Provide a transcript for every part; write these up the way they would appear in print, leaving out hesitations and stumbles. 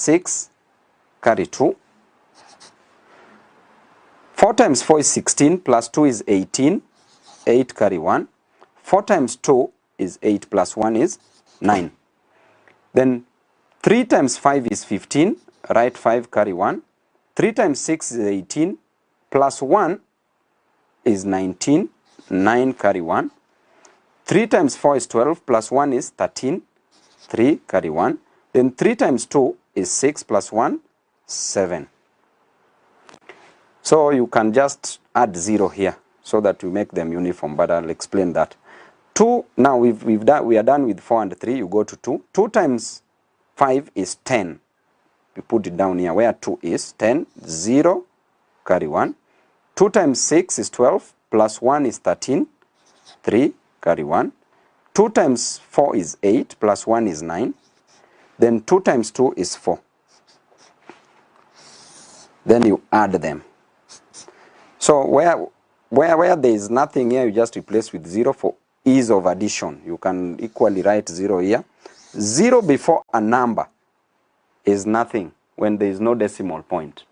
6, carry 2. 4 times 4 is 16, plus 2 is 18, 8 carry 1. 4 times 2 is 8, plus 1 is 9. Then 3 times 5 is 15, write 5 carry 1. 3 times 6 is 18, plus 1 is 19, 9 carry 1. 3 times 4 is 12, plus 1 is 13, 3 carry 1. Then 3 times 2 is 6, plus 1, 7. So you can just add 0 here so that we make them uniform, but I'll explain that. 2, now we are done with 4 and 3, you go to 2. 2 times 5 is 10. We put it down here where 2 is, 10, 0, carry 1. 2 times 6 is 12, plus 1 is 13, 3, carry 1. 2 times 4 is 8, plus 1 is 9. Then 2 times 2 is 4. Then you add them. So where there is nothing here, you just replace with 0 for ease of addition. You can equally write 0 here. 0 before a number is nothing when there is no decimal point.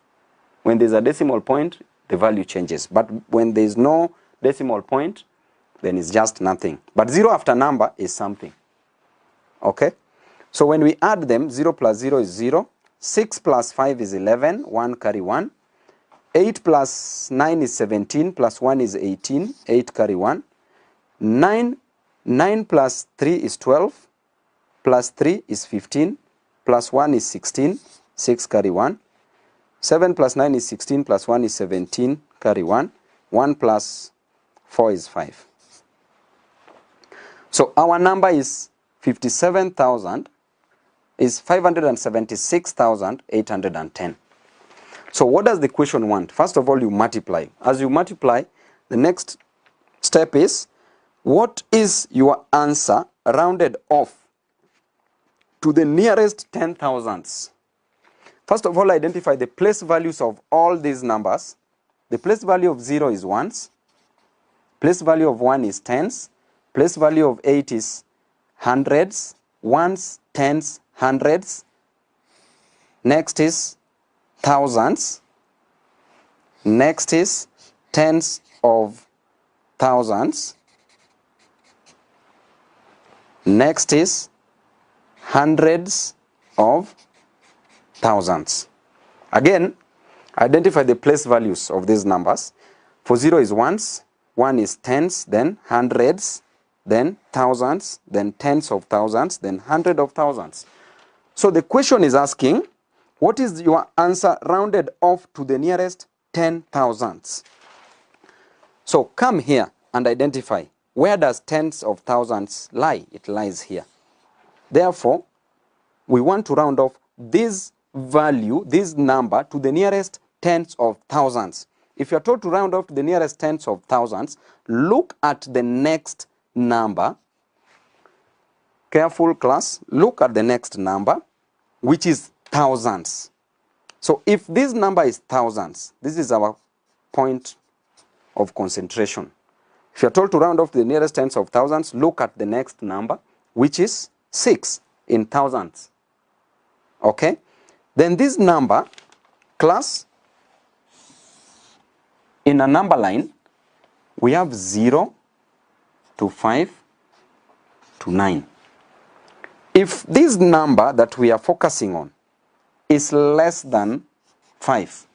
When there is a decimal point, the value changes. But when there is no decimal point, then it's just nothing. But 0 after number is something. Okay? So when we add them, 0 plus 0 is 0. 6 plus 5 is 11. 1 carry 1. 8 plus 9 is 17. Plus 1 is 18. 8 carry 1. 9 plus 3 is 12. Plus 3 is 15. Plus 1 is 16. 6 carry 1. 7 plus 9 is 16. Plus 1 is 17. Carry 1. 1 plus 4 is 5. So our number is 576,810. So what does the question want? First of all, you multiply. As you multiply, the next step is, what is your answer rounded off to the nearest 10,000s? First of all, identify the place values of all these numbers. The place value of 0 is ones. Place value of 1 is tens. Place value of 8 is hundreds. Ones, tens, hundreds. Next is thousands. Next is tens of thousands. Next is hundreds of thousands. Again, identify the place values of these numbers. For 0 is ones, 1 is tens, then hundreds, then thousands, then tens of thousands, then hundred of thousands. So the question is asking, what is your answer rounded off to the nearest 10,000s? So come here and identify, where does tens of thousands lie? It lies here. Therefore, we want to round off this value, this number, to the nearest tens of thousands. If you are told to round off to the nearest tens of thousands, look at the next number. Careful class, look at the next number, which is thousands. So if this number is thousands, this is our point of concentration. If you are told to round off to the nearest tens of thousands, look at the next number, which is 6 in thousands. Okay? Then this number, class, in a number line, we have 0 to 5 to 9. If this number that we are focusing on is less than 5,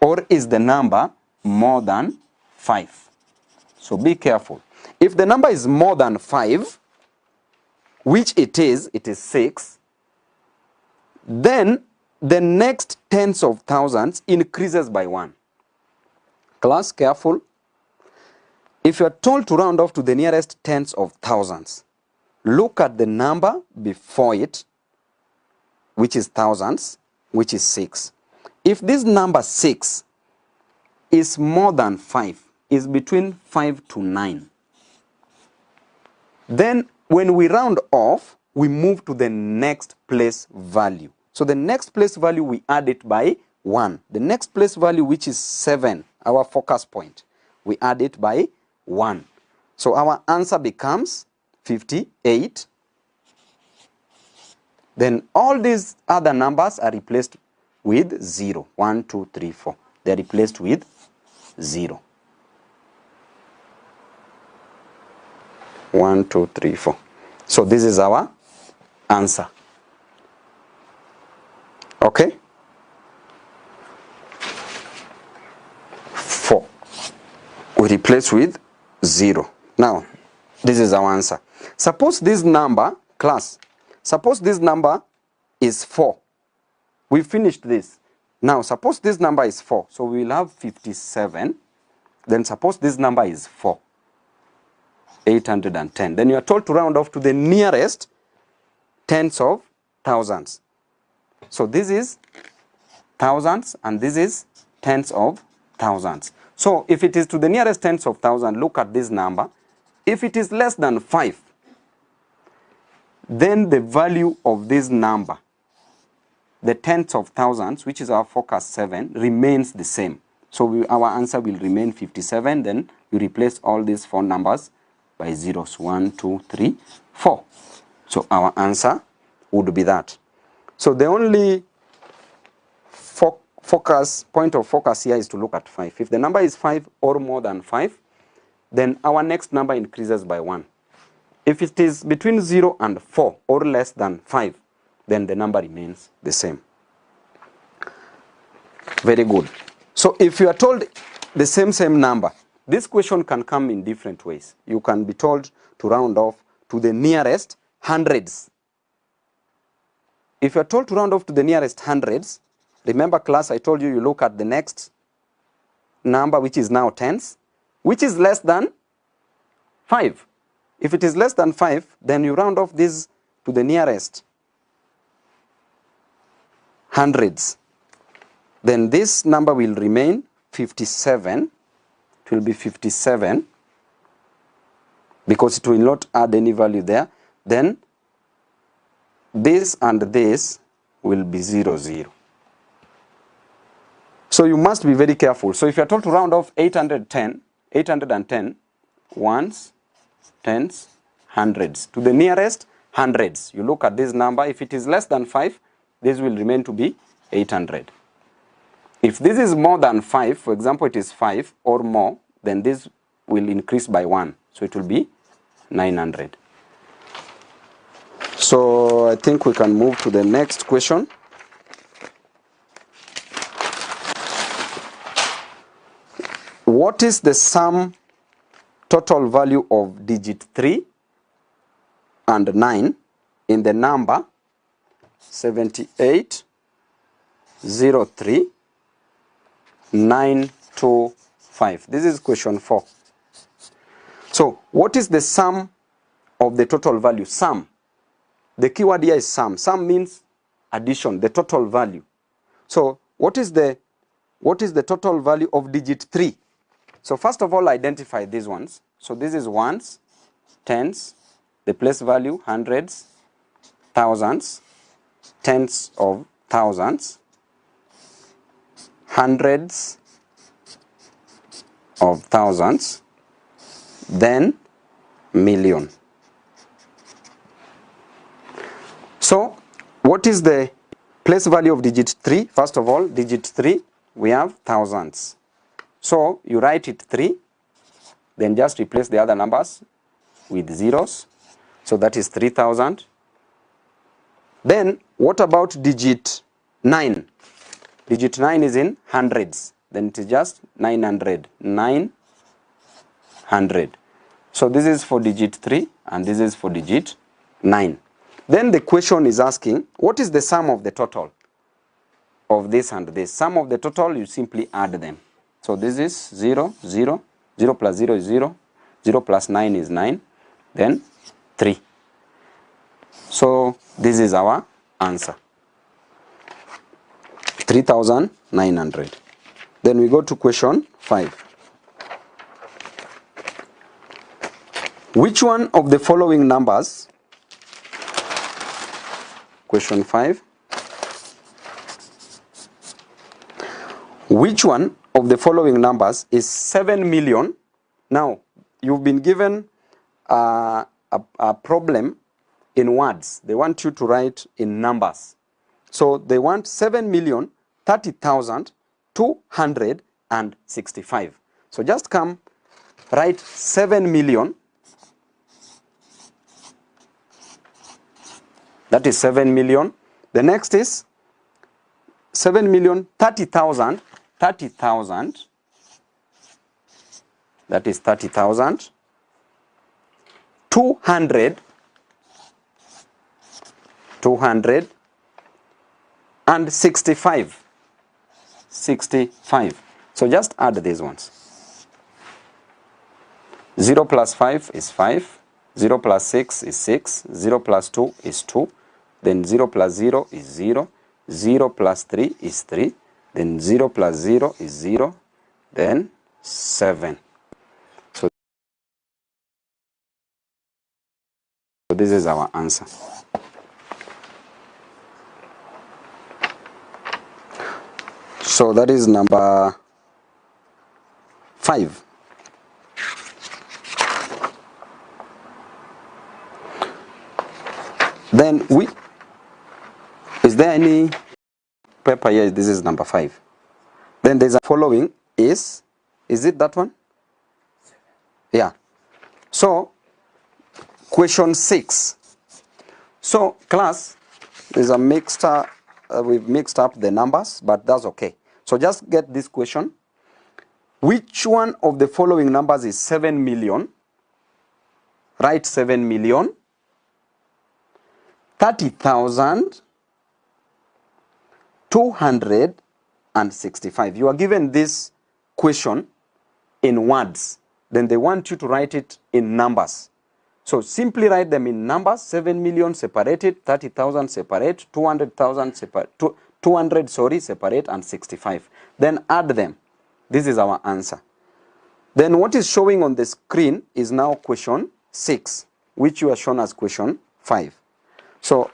or is the number more than 5? So be careful. If the number is more than 5, which it is 6, then the next tens of thousands increases by 1. Class, careful. If you are told to round off to the nearest tens of thousands, look at the number before it, which is thousands, which is 6. If this number 6 is more than 5, is between 5 to 9, then when we round off, we move to the next place value. So the next place value, we add it by 1. The next place value, which is 7, our focus point, we add it by 1. So our answer becomes 58, Then all these other numbers are replaced with 0. 1, 2, 3, 4. They are replaced with 0. 1, 2, 3, 4. So this is our answer. Okay? 4. We replace with 0. Now, this is our answer. Suppose this number, class, suppose this number is 4. We finished this. Now, suppose this number is 4. So we will have 57. Then suppose this number is 4. 810. Then you are told to round off to the nearest tens of thousands. So this is thousands and this is tens of thousands. So if it is to the nearest tens of thousands, look at this number. If it is less than 5, then the value of this number, the tens of thousands, which is our focus 7, remains the same. So our answer will remain 57. Then you replace all these 4 numbers by zeros. 1, 2, 3, 4. So our answer would be that. So the only point of focus here is to look at 5. If the number is 5 or more than 5, then our next number increases by 1. If it is between 0 and 4 or less than 5, then the number remains the same. Very good. So if you are told the same number, this question can come in different ways. You can be told to round off to the nearest hundreds. If you are told to round off to the nearest hundreds, remember class, I told you look at the next number, which is now tens, which is less than 5. If it is less than 5, then you round off this to the nearest hundreds. Then this number will remain 57. It will be 57 because it will not add any value there. Then this and this will be 0, 0. So you must be very careful. So if you are told to round off 810 ones, tens, hundreds to the nearest hundreds, you look at this number. If it is less than 5, this will remain to be 800. If this is more than 5, for example, it is 5 or more, then this will increase by 1. So it will be 900. So I think we can move to the next question. What is the sum total value of digit 3 and 9 in the number 7803,925? This is question 4. So what is the sum of the total value? Sum. The keyword here is sum. Sum means addition, the total value. So what is the total value of digit 3? So first of all, identify these ones. So this is ones, tens, the place value, hundreds, thousands, tens of thousands, hundreds of thousands, then million. So what is the place value of digit 3? First of all, digit 3, we have thousands. So you write it 3, then just replace the other numbers with zeros. So that is 3,000. Then what about digit 9? Digit 9 is in hundreds. Then it is just 900. 900. So this is for digit 3 and this is for digit 9. Then the question is asking, what is the sum of the total of this and this? Sum of the total, you simply add them. So this is 0, 0, 0 plus 0 is 0, 0 plus 9 is 9, then 3. So this is our answer, 3,900. Then we go to question 5. Which one of the following numbers, question 5, which one of the following numbers is 7 million? Now, you've been given a problem in words. They want you to write in numbers. So they want 7,30,265. So just come, write 7 million. That is 7 million. The next is 7,30,000. 30,000. That is 30,000. 200. 200. And 65. 65. So just add these ones. 0 plus 5 is 5. 0 plus 6 is 6. 0 plus 2 is 2. Then 0 plus 0 is 0. 0 plus 3 is 3. Then 0 plus 0 is 0. Then 7. So this is our answer. So that is number 5. Then is there any paper here? This is number 5. Then there's a following is it that one? Yeah. So question 6. So class, there's a mixed we've mixed up the numbers, but that's okay. So just get this question. Which one of the following numbers is 7 million? Write 7 million. 30,265. You are given this question in words. Then they want you to write it in numbers. So simply write them in numbers. 7 million separated, 30,000 separate, 200,000 separate, 200 separate, and 65. Then add them. This is our answer. Then what is showing on the screen is now question 6, which you are shown as question 5. So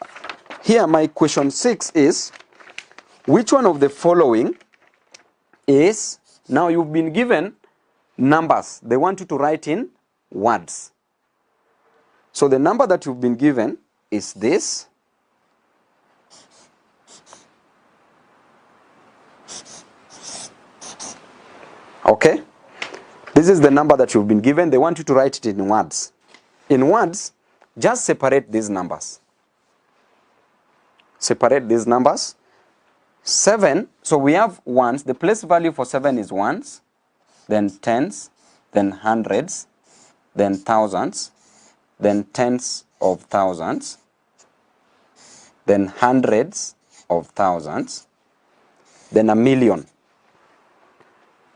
here my question 6 is, which one of the following is, now you've been given numbers. They want you to write in words. So the number that you've been given is this. Okay? This is the number that you've been given. They want you to write it in words. In words, just separate these numbers. Separate these numbers. 7, so we have ones. The place value for 7 is ones, then tens, then hundreds, then thousands, then tens of thousands, then hundreds of thousands, then a million.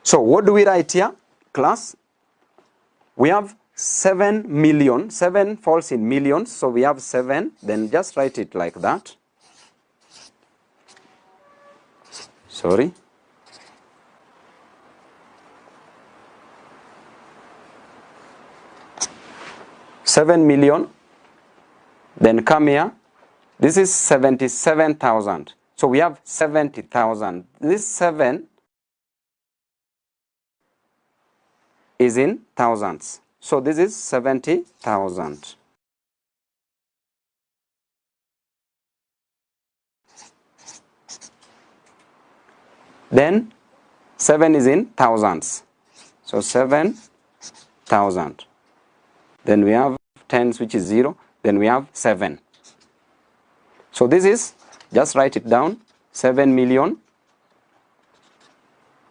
So what do we write here, class? We have 7 million. 7 falls in millions, so we have 7. Then just write it like that. Sorry. $7 million. Then come here. This is 77,000. So we have 70,000. This 7 is in thousands. So this is 70,000. Then 7 is in thousands. So 7,000. Then we have tens, which is 0. Then we have 7. So this is, just write it down, 7 million.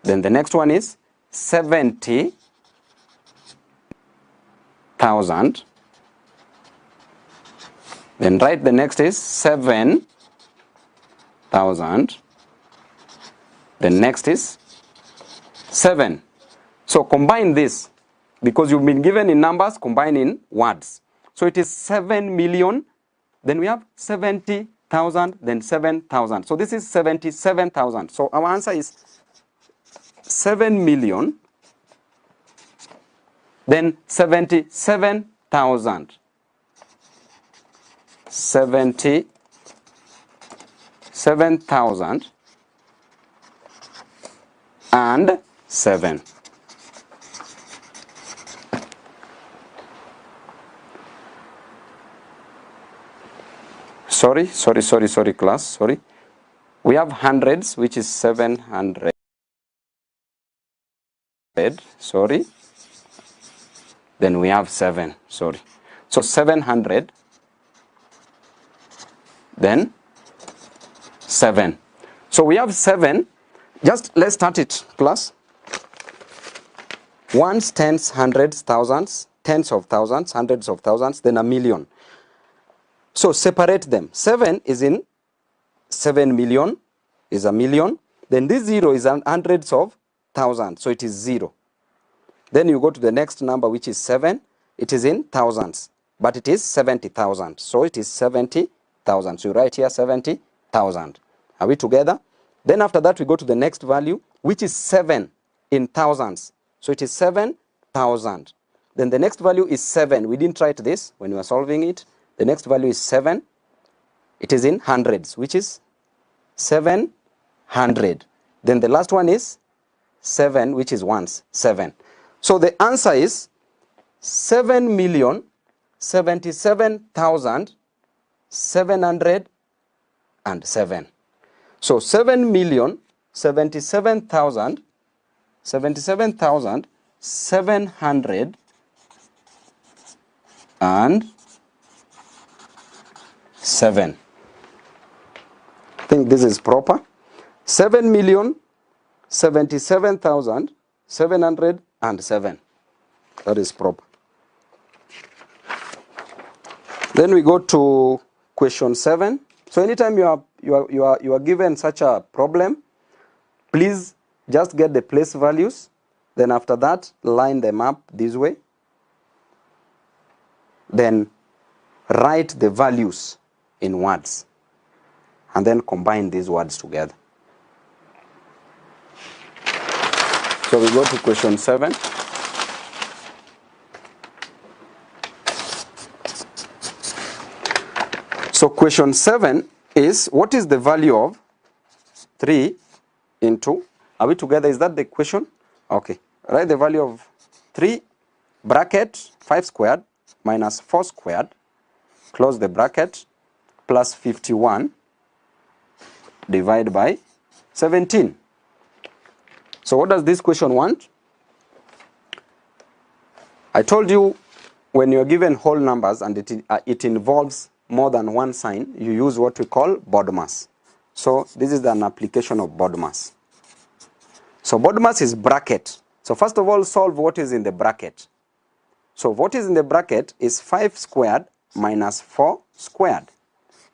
Then the next one is 70,000. Then write the next is 7,000. The next is 7. So combine this, because you've been given in numbers, combine in words. So it is 7 million, then we have 70,000, then 7,000. So this is 77,000. So our answer is 7 million, then 77,000. 77,000 and 7. sorry class, sorry. We have hundreds, which is 700, sorry. Then we have 7, sorry. So 700, then 7. So we have 7, just let's start it, class. Ones, tens, hundreds, thousands, tens of thousands, hundreds of thousands, then a million. So separate them. 7 is in 7 million, is a million. Then this 0 is hundreds of thousands, so it is 0. Then you go to the next number, which is 7. It is in thousands, but it is 70,000. So it is 70,000. So you write here 70,000. Are we together? Then after that, we go to the next value, which is 7 in thousands. So it is 7,000. Then the next value is 7. We didn't write this when we were solving it. The next value is 7. It is in hundreds, which is 700. Then the last one is 7, which is ones, 7. So the answer is 7,077,707. So 7,077,707 I think this is proper. 7,077,707. That is proper. Then we go to question 7. So anytime you are given such a problem, please just get the place values. Then after that, line them up this way. Then write the values in words. And then combine these words together. So we go to question 7. So question 7 is, what is the value of 3 into, are we together? Is that the question? Okay. Write the value of 3 bracket 5 squared minus 4 squared, close the bracket, plus 51 divided by 17. So what does this question want? I told you when you're given whole numbers and it involves more than one sign, you use what we call BODMAS. So this is an application of BODMAS. So BODMAS is bracket. So first of all, solve what is in the bracket. So what is in the bracket is 5 squared minus 4 squared.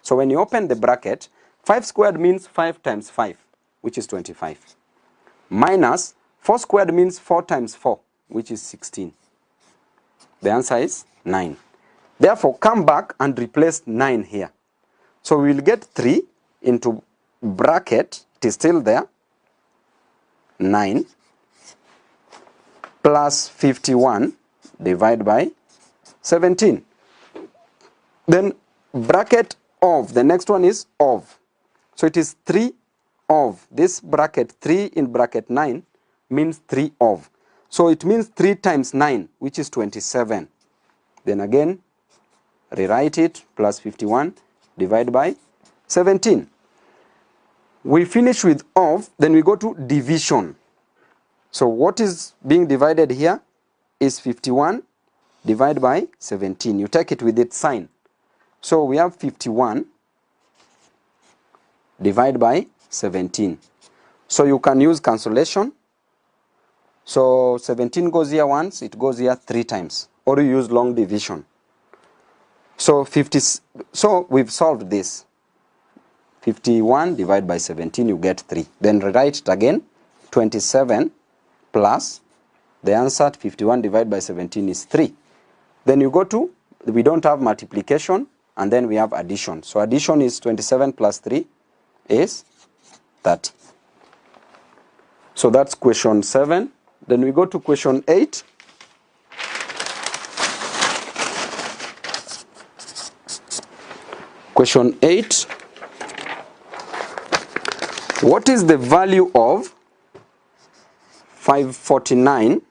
So when you open the bracket, 5 squared means 5 times 5, which is 25. Minus 4 squared means 4 times 4, which is 16. The answer is 9. Therefore, come back and replace 9 here. So we will get 3 into bracket, it is still there, 9, plus 51 divided by 17. Then bracket of, the next one is of. So it is 3 of. This bracket 3 in bracket 9 means 3 of. So it means 3 times 9, which is 27. Then again, rewrite it, plus 51 divided by 17. We finish with of, then we go to division. So what is being divided here is 51 divided by 17. You take it with its sign. So we have 51 divided by 17. So you can use cancellation. So 17 goes here once, it goes here 3 times. Or you use long division. So we've solved this. 51 divided by 17, you get 3. Then rewrite it again. 27 plus the answer 51 divided by 17 is 3. Then you go to, we don't have multiplication, and then we have addition. So addition is 27 plus 3 is 30. So that's question 7. Then we go to question 8. Question 8. What is the value of 549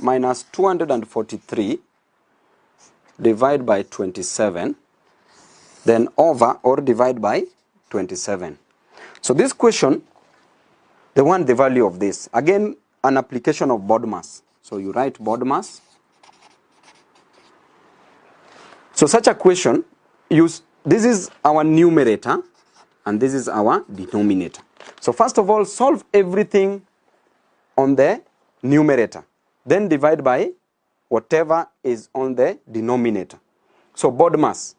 minus 243 divided by 27? then over or divide by 27. So this question, they want the value of this. Again, an application of BODMAS. So you write BODMAS. So such a question, this is our numerator and this is our denominator. So first of all, solve everything on the numerator. Then divide by whatever is on the denominator. So BODMAS,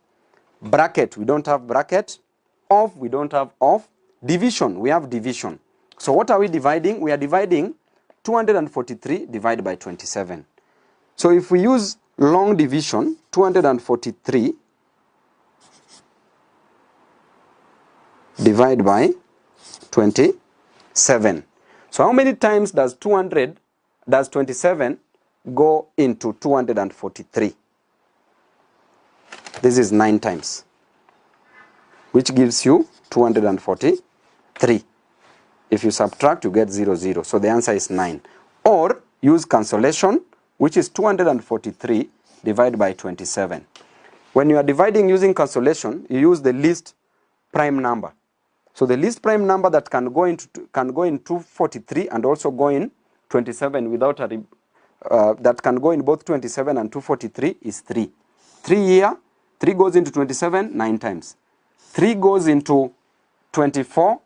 bracket, we don't have bracket. Of, we don't have of. Division, we have division. So what are we dividing? We are dividing 243 divided by 27. So if we use long division, 243 divided by 27. So how many times does 27 go into 243? This is 9 times, which gives you 243. If you subtract, you get 0, 0. So the answer is 9. Or use cancellation, which is 243 divided by 27. When you are dividing using cancellation, you use the least prime number. So the least prime number that can go in 243 and also go in 27 without a that can go in both 27 and 243 is 3. 3 here, 3 goes into 27 9 times. 3 goes into 24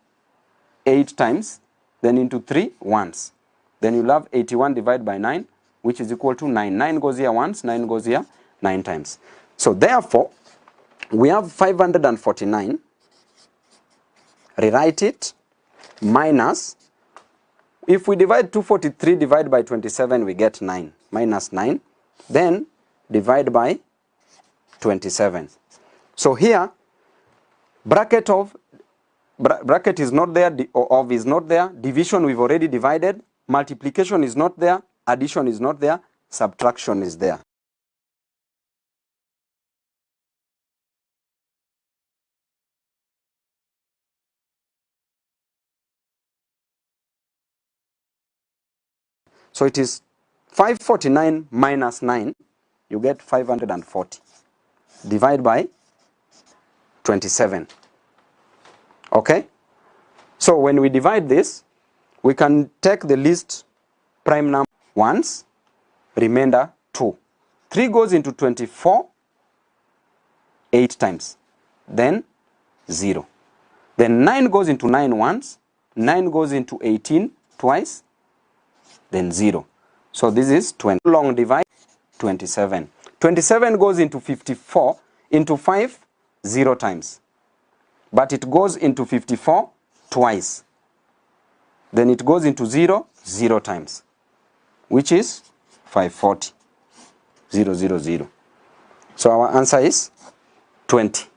8 times, then into 3 once. Then you'll have 81 divided by 9, which is equal to 9. 9 goes here once, 9 goes here 9 times. So therefore, we have 549. Rewrite it, minus, if we divide 243 divided by 27, we get 9, minus 9, then divide by 27. So here, bracket is not there, of is not there, division we've already divided, multiplication is not there, addition is not there, subtraction is there. So it is 549 minus 9, you get 540. Divide by 27. Okay? So when we divide this, we can take the least prime number once, remainder 2. 3 goes into 24 8 times, then 0. Then 9 goes into 9 once, 9 goes into 18 twice, then 0. So this is 20. Long divide 27. 27 goes into 54 into 5 0 times. But it goes into 54 twice. Then it goes into 0 0 times, which is 540. 0 0 0. So our answer is 20.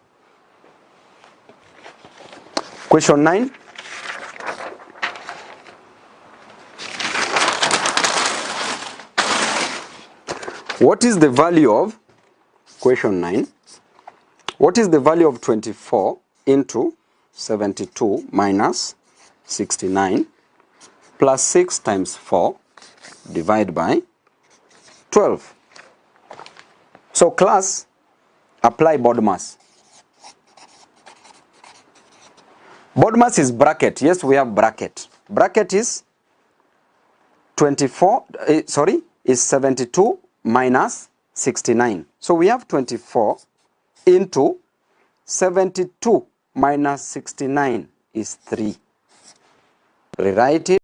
Question 9. What is the value of, question 9, what is the value of 24 into 72 minus 69 plus 6 times 4 divided by 12? So class, apply BODMAS. BODMAS is bracket. Yes, we have bracket. Bracket is 72 minus 69. So we have 24 into 72 minus 69 is 3. Rewrite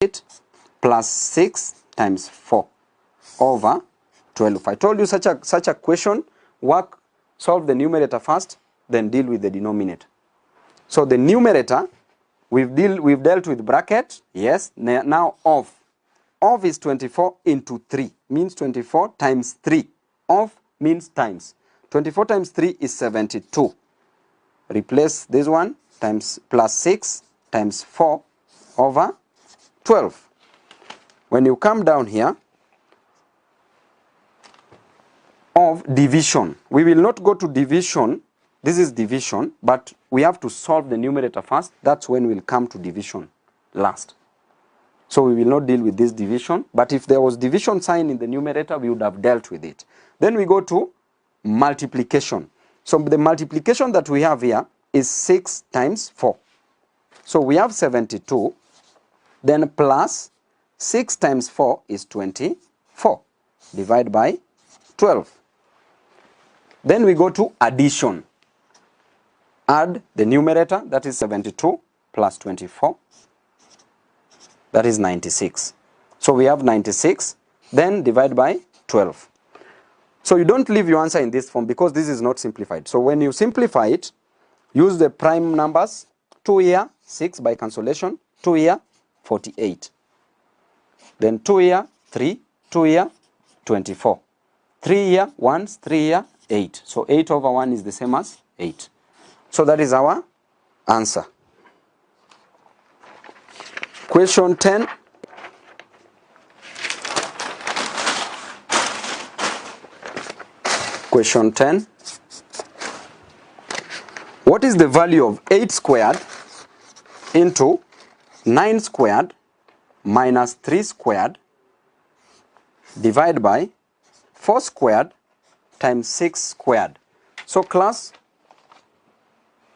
it, plus 6 times 4 over 12. I told you such a question, solve the numerator first, then deal with the denominator. So the numerator, we've dealt with bracket, yes, now of. Of is 24 into 3, means 24 times 3. Of means times. 24 times 3 is 72. Replace this one, times plus 6 times 4 over 12. When you come down here, of division, we will not go to division, this is division, but we have to solve the numerator first. That's when we'll come to division last. So we will not deal with this division, but if there was division sign in the numerator, we would have dealt with it. Then we go to multiplication. So the multiplication that we have here is 6 times 4. So we have 72, then plus 6 times 4 is 24. Divide by 12. Then we go to addition. Add the numerator, that is 72 plus 24. That is 96. So we have 96, then divide by 12. So you don't leave your answer in this form because this is not simplified. So when you simplify it, use the prime numbers. 2 here, 6 by cancellation. 2 here, 48. Then 2 here, 3. 2 here, 24. 3 here, 1. 3 here, 8. So 8 over 1 is the same as 8. So that is our answer. Question 10. Question 10. What is the value of 8 squared into 9 squared minus 3 squared divided by 4 squared times 6 squared? So class,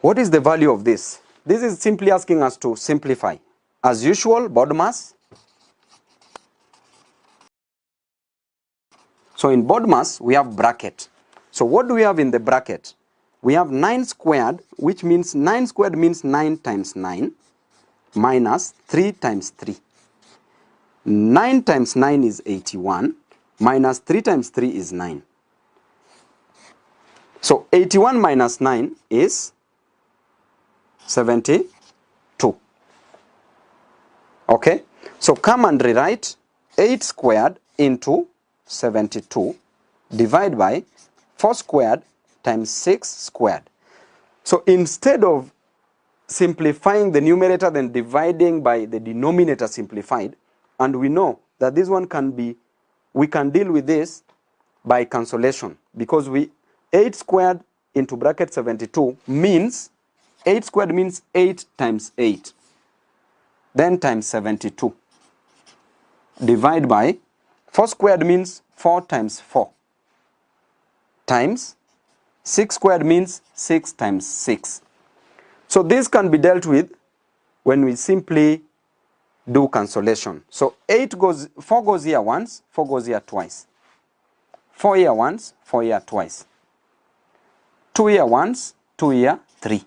what is the value of this? This is simply asking us to simplify. As usual, BODMAS. So in BODMAS, we have bracket. So what do we have in the bracket? We have 9 squared, which means 9 squared means 9 times 9 minus 3 times 3. 9 times 9 is 81 minus 3 times 3 is 9. So 81 minus 9 is 72. Okay, so come and rewrite 8 squared into 72 divided by 4 squared times 6 squared. So instead of simplifying the numerator then dividing by the denominator simplified, and we know that this one can be, we can deal with this by cancellation, because 8 squared into bracket 72 means 8 squared means 8 times 8, then times 72. Divide by 4 squared means 4 times 4 times 6 squared means 6 times 6. So this can be dealt with when we simply do cancellation. So 4 goes here once, 4 goes here twice. 4 here once, 4 here twice. 2 here once, 2 here 3.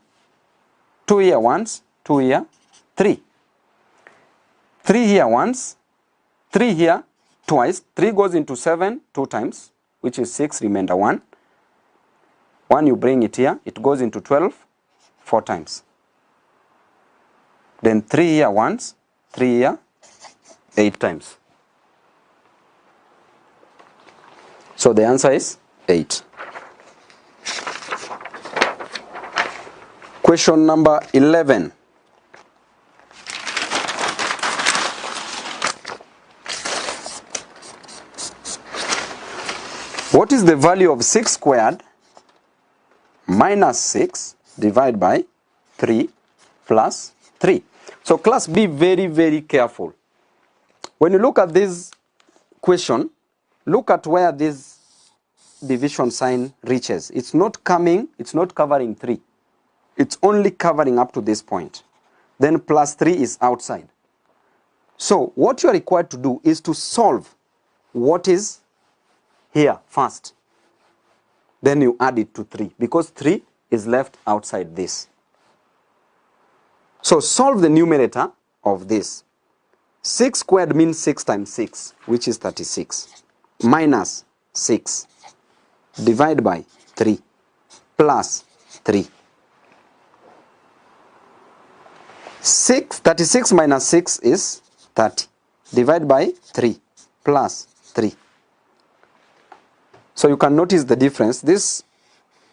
2 here once, 2 here 3. 3 here once, 3 here twice. 3 goes into 7 2 times, which is 6, remainder 1. 1 you bring it here, it goes into 12 4 times. Then 3 here once, 3 here 8 times. So the answer is 8. Question number 11. What is the value of 6 squared minus 6 divided by 3 plus 3? So class, be very, very careful. When you look at this question, look at where this division sign reaches. It's not covering 3. It's only covering up to this point. Then plus 3 is outside. So what you are required to do is to solve what is here first. Then you add it to 3, because 3 is left outside this. So solve the numerator of this. 6 squared means 6 times 6, which is 36, minus 6, divide by 3, plus 3. 36 minus 6 is 30, divide by 3, plus 3. So you can notice the difference. This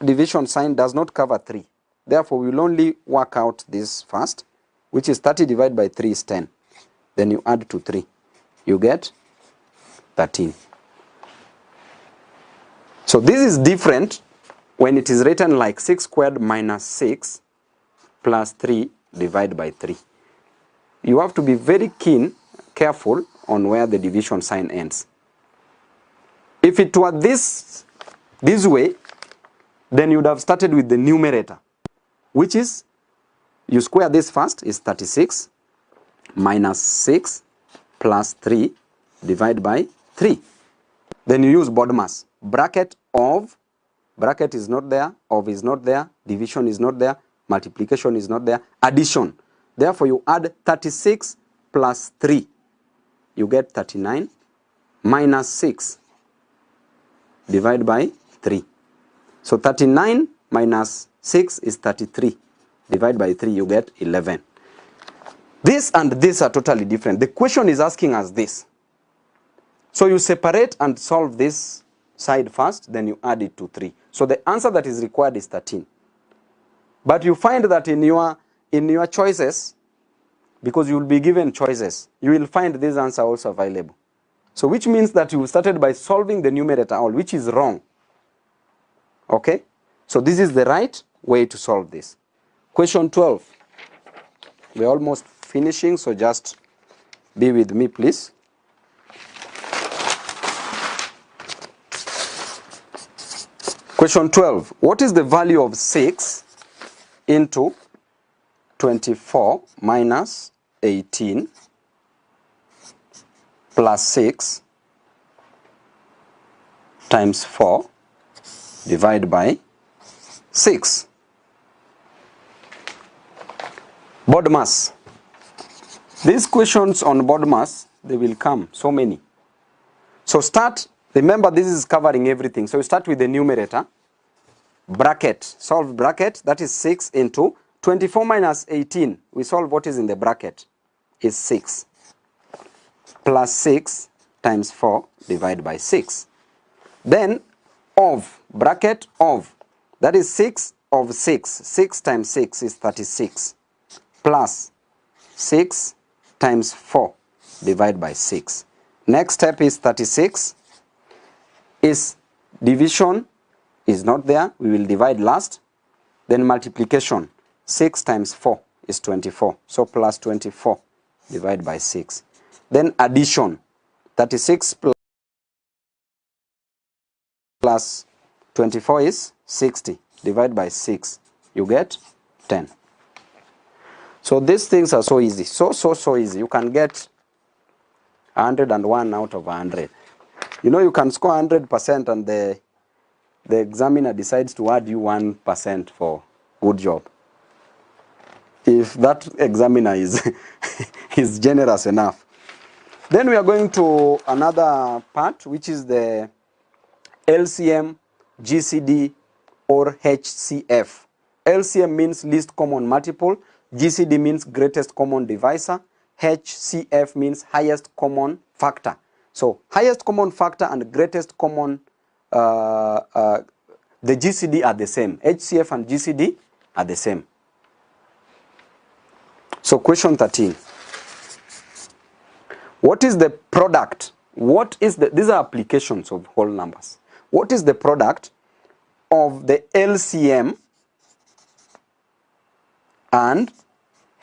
division sign does not cover 3. Therefore, we will only work out this first, which is 30 divided by 3 is 10. Then you add to 3. You get 13. So this is different when it is written like 6 squared minus 6 plus 3 divided by 3. You have to be very careful on where the division sign ends. If it were this way, then you would have started with the numerator, which is, you square this first, is 36 minus 6 plus 3 divided by 3. Then you use BODMAS. Bracket is not there, of is not there, division is not there, multiplication is not there, addition. Therefore, you add 36 plus 3. You get 39 minus 6 divided by 3. So 39 minus 6 is 33. Divide by 3, you get 11. This and this are totally different. The question is asking us this. So you separate and solve this side first, then you add it to 3. So the answer that is required is 13. But you find that in your choices, because you will be given choices, you will find this answer also available. So which means that you started by solving the numerator all, which is wrong. Okay? So this is the right way to solve this. Question 12. We're almost finishing, so just be with me, please. Question 12. What is the value of 6 into 24 minus 18 plus 6 times 4 divided by 6? BODMAS. These questions on BODMAS, they will come, so many. So start, remember this is covering everything. So you start with the numerator, bracket, solve bracket, that is 6 into 24 minus 18. We solve what is in the bracket, is 6. Plus 6 times 4 divided by 6. Then of, bracket of, that is 6 of 6. 6 times 6 is 36. Plus 6 times 4 divided by 6. Next step is 36. Is division is not there. We will divide last. Then multiplication. 6 times 4 is 24. So plus 24 divided by 6. Then addition. 36 plus 24 is 60. Divide by 6. You get 10. So these things are so easy. So easy. You can get 101 out of 100. You know, you can score 100% and the examiner decides to add you 1% for good job. If that examiner is, is generous enough. Then we are going to another part, which is the LCM, GCD, or HCF. LCM means least common multiple. GCD means greatest common divisor. HCF means highest common factor. So highest common factor and greatest common, the GCD are the same. HCF and GCD are the same. So question 13. What is the product? These are applications of whole numbers. What is the product of the LCM and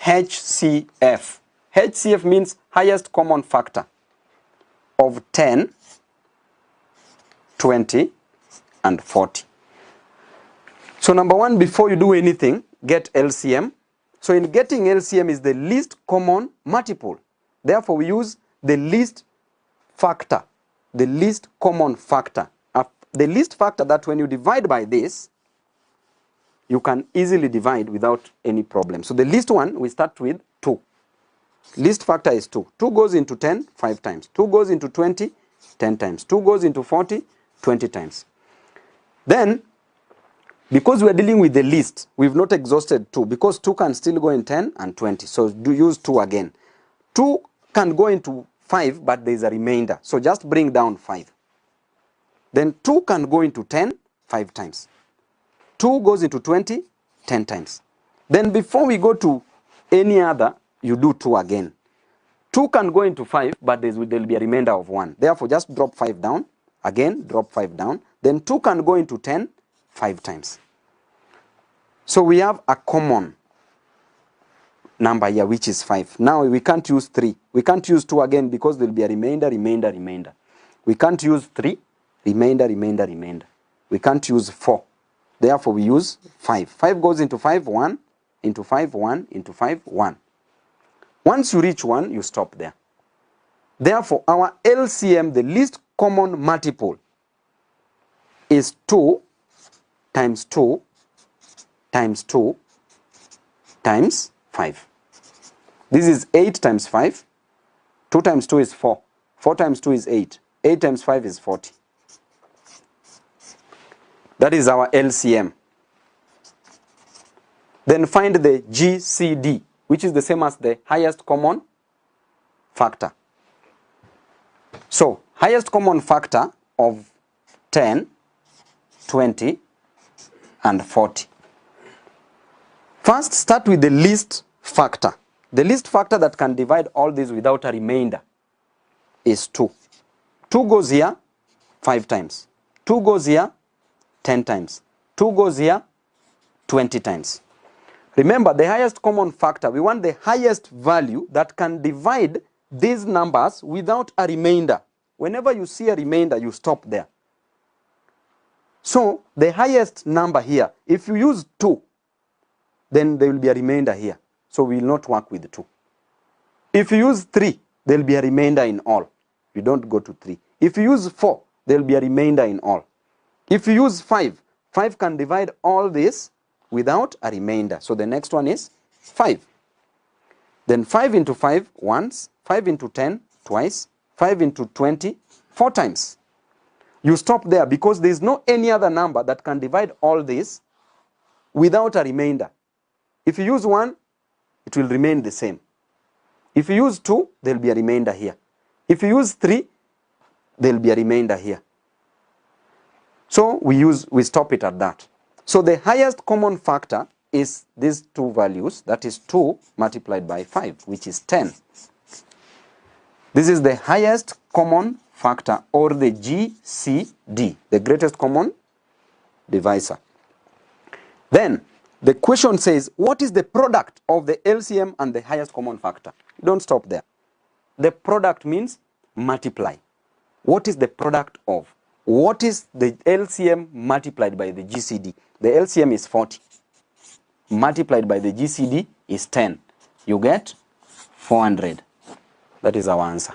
HCF? HCF means highest common factor of 10, 20, and 40. So number one, before you do anything, get LCM. So in getting LCM is the least common multiple. Therefore, we use the least factor, the least common factor. The least factor that when you divide by this, you can easily divide without any problem. So the least one, we start with 2. Least factor is 2. 2 goes into 10, 5 times. 2 goes into 20, 10 times. 2 goes into 40, 20 times. Then, because we are dealing with the least, we've not exhausted 2. Because 2 can still go in 10 and 20. So do use 2 again. 2 can go into 5, but there is a remainder. So just bring down 5. Then 2 can go into 10, 5 times. 2 goes into 20, 10 times. Then before we go to any other, you do 2 again. 2 can go into 5, but there will be a remainder of 1. Therefore, just drop 5 down. Again, drop 5 down. Then 2 can go into 10, 5 times. So we have a common number here, which is 5. Now we can't use 3. We can't use 2 again because there will be a remainder. We can't use 3. Remainder. We can't use 4. Therefore, we use 5. 5 goes into 5, 1, into 5, 1, into 5, 1. Once you reach 1, you stop there. Therefore, our LCM, the least common multiple, is 2 times 2 times 2 times 5. This is 8 times 5. 2 times 2 is 4. 4 times 2 is 8. 8 times 5 is 40. That is our LCM. Then find the GCD, which is the same as the highest common factor. So, highest common factor of 10, 20, and 40. First, start with the least factor. The least factor that can divide all these without a remainder is 2. 2 goes here 5 times. 2 goes here 10 times. 2 goes here 20 times. Remember, the highest common factor, we want the highest value that can divide these numbers without a remainder. Whenever you see a remainder, you stop there. So, the highest number here, if you use 2, then there will be a remainder here. So, we will not work with 2. If you use 3, there will be a remainder in all. You don't go to 3. If you use 4, there will be a remainder in all. If you use 5, 5 can divide all this without a remainder. So, the next one is 5. Then 5 into 5 once, 5 into 10 twice, 5 into 20 4 times. You stop there because there is no any other number that can divide all this without a remainder. If you use 1, it will remain the same. If you use 2, there will be a remainder here. If you use 3, there will be a remainder here. So we stop it at that. So the highest common factor is these two values, that is 2 multiplied by 5, which is 10. This is the highest common factor, or the GCD, the greatest common divisor. Then the question says, what is the product of the LCM and the highest common factor? Don't stop there. The product means multiply. What is the product of? What is the LCM multiplied by the GCD? The LCM is 40. Multiplied by the GCD is 10. You get 400. That is our answer.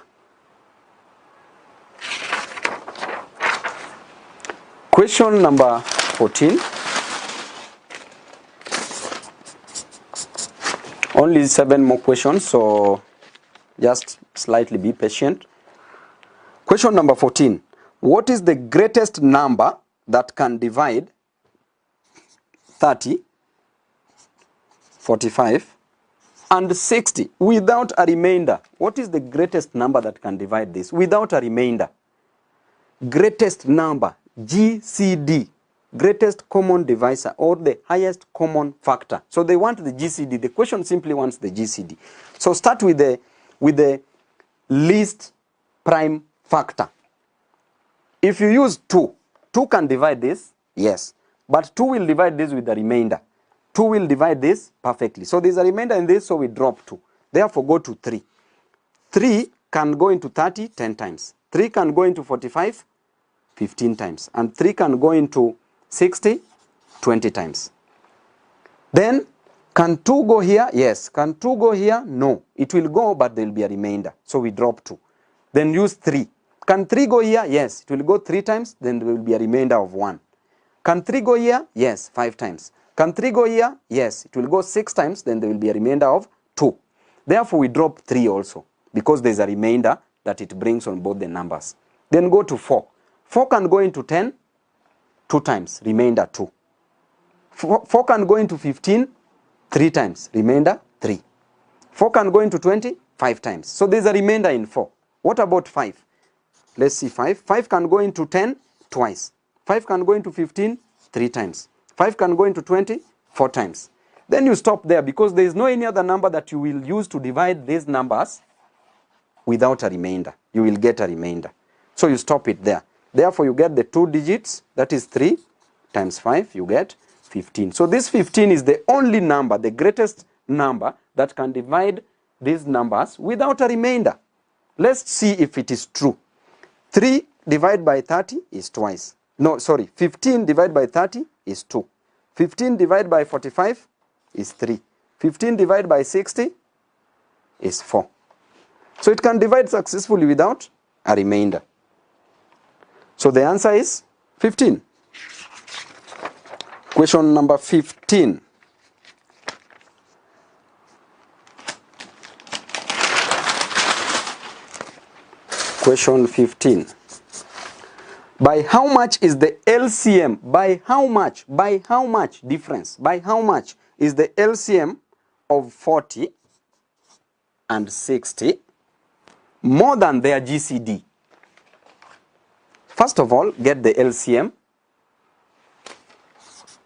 Question number 14. Only 7 more questions, so just slightly be patient. Question number 14. What is the greatest number that can divide 30, 45, and 60 without a remainder? What is the greatest number that can divide this without a remainder? Greatest number, GCD, greatest common divisor, or the highest common factor. So they want the GCD. The question simply wants the GCD. So start with the least prime factor. If you use 2, 2 can divide this, yes. But 2 will divide this with the remainder. 2 will divide this perfectly. So there's a remainder in this, so we drop 2. Therefore, go to 3. 3 can go into 30 10 times. 3 can go into 45 15 times. And 3 can go into 60 20 times. Then, can 2 go here? Yes. Can 2 go here? No. It will go, but there will be a remainder. So we drop 2. Then use 3. Can 3 go here? Yes. It will go 3 times, then there will be a remainder of 1. Can 3 go here? Yes, 5 times. Can 3 go here? Yes. It will go 6 times, then there will be a remainder of 2. Therefore, we drop 3 also, because there is a remainder that it brings on both the numbers. Then go to 4. 4 can go into 10 2 times, remainder 2. 4 can go into 15 3 times, remainder 3. 4 can go into 20 5 times. So there is a remainder in 4. What about 5? Let's see 5. 5 can go into 10 twice. 5 can go into 15 3 times. 5 can go into 20 4 times. Then you stop there, because there is no any other number that you will use to divide these numbers without a remainder. You will get a remainder. So you stop it there. Therefore, you get the 2 digits, that is 3 times 5, you get 15. So this 15 is the only number, the greatest number that can divide these numbers without a remainder. Let's see if it is true. 3 divided by 30 is twice. No, sorry, 15 divided by 30 is 2. 15 divided by 45 is 3. 15 divided by 60 is 4. So it can divide successfully without a remainder. So the answer is 15. Question number 15. Question 15. By how much is the LCM? By how much? By how much difference? By how much is the LCM of 40 and 60 more than their GCD? First of all, get the LCM.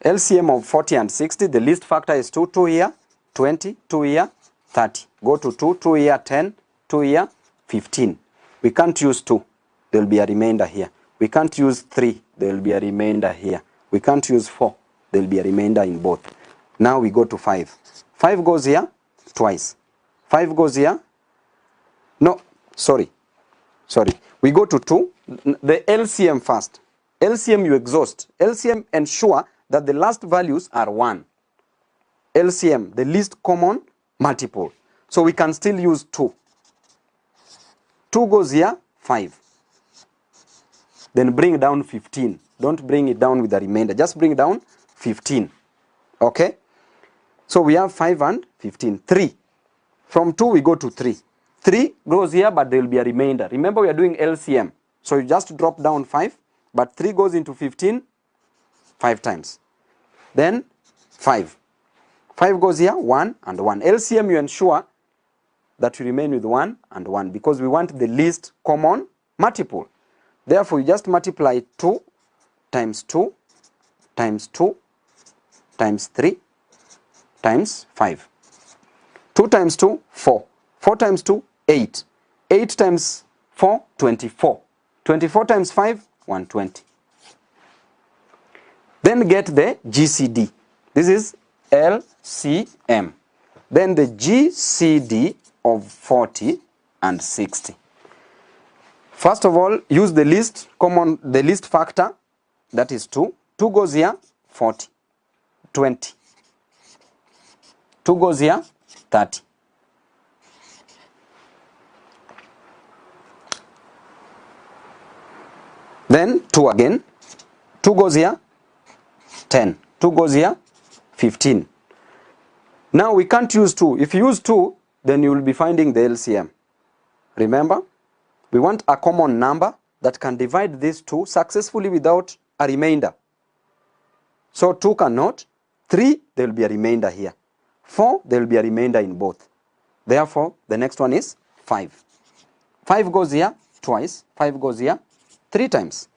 LCM of 40 and 60, the least factor is 2, 2 here, 20, 2 here, 30. Go to 2, 2 here, 10, 2 here, 15. We can't use 2. There will be a remainder here. We can't use 3. There will be a remainder here. We can't use 4. There will be a remainder in both. Now we go to 5. 5 goes here twice. 5 goes here. No, sorry. We go to 2. The LCM first. LCM you exhaust. LCM ensure that the last values are 1. LCM, the least common multiple. So we can still use 2. 2 goes here, 5. Then bring down 15. Don't bring it down with the remainder. Just bring down 15. Okay? So we have 5 and 15. 3. From 2 we go to 3. 3 goes here, but there will be a remainder. Remember we are doing LCM. So you just drop down 5, but 3 goes into 15 5 times. Then 5. 5 goes here, 1 and 1. LCM you ensure that you remain with 1 and 1 because we want the least common multiple. Therefore, you just multiply 2 times 2 times 2 times 3 times 5. 2 times 2, 4. 4 times 2, 8. 8 times 4, 24. 24 times 5, 120. Then get the GCD. This is LCM. Then the GCD of 40 and 60. First of all, use the least factor, that is 2. 2 goes here, 40, 20. 2 goes here, 30. Then 2 again. 2 goes here, 10. 2 goes here, 15. Now we can't use 2. If you use 2, then you will be finding the LCM. Remember, we want a common number that can divide these 2 successfully without a remainder. So 2 cannot. 3, there will be a remainder here. 4, there will be a remainder in both. Therefore, the next one is 5. 5 goes here twice. 5 goes here 3 times.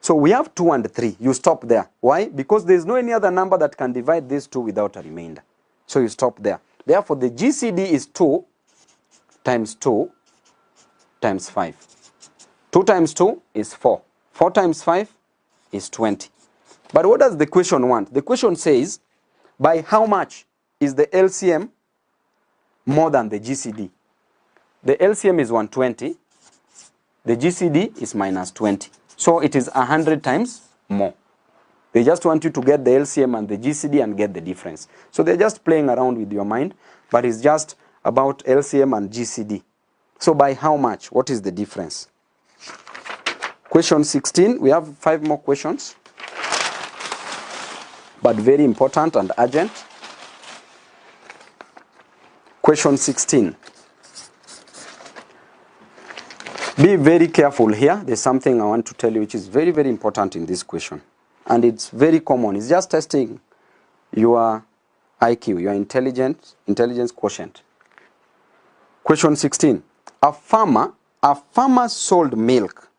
So we have 2 and 3. You stop there. Why? Because there is no any other number that can divide these 2 without a remainder. So you stop there. Therefore, the GCD is 2 times 2 times 5. 2 times 2 is 4. 4 times 5 is 20. But what does the question want? The question says, by how much is the LCM more than the GCD? The LCM is 120. The GCD is minus 20. So it is 100 times more. They just want you to get the LCM and the GCD and get the difference. So they're just playing around with your mind, but it's just about LCM and GCD. So by how much? What is the difference? Question 16. We have 5 more questions, but very important and urgent. Question 16. Be very careful here. There's something I want to tell you which is very, very important in this question. And it's very common. It's just testing your IQ, your intelligence quotient. Question 16. A farmer sold milk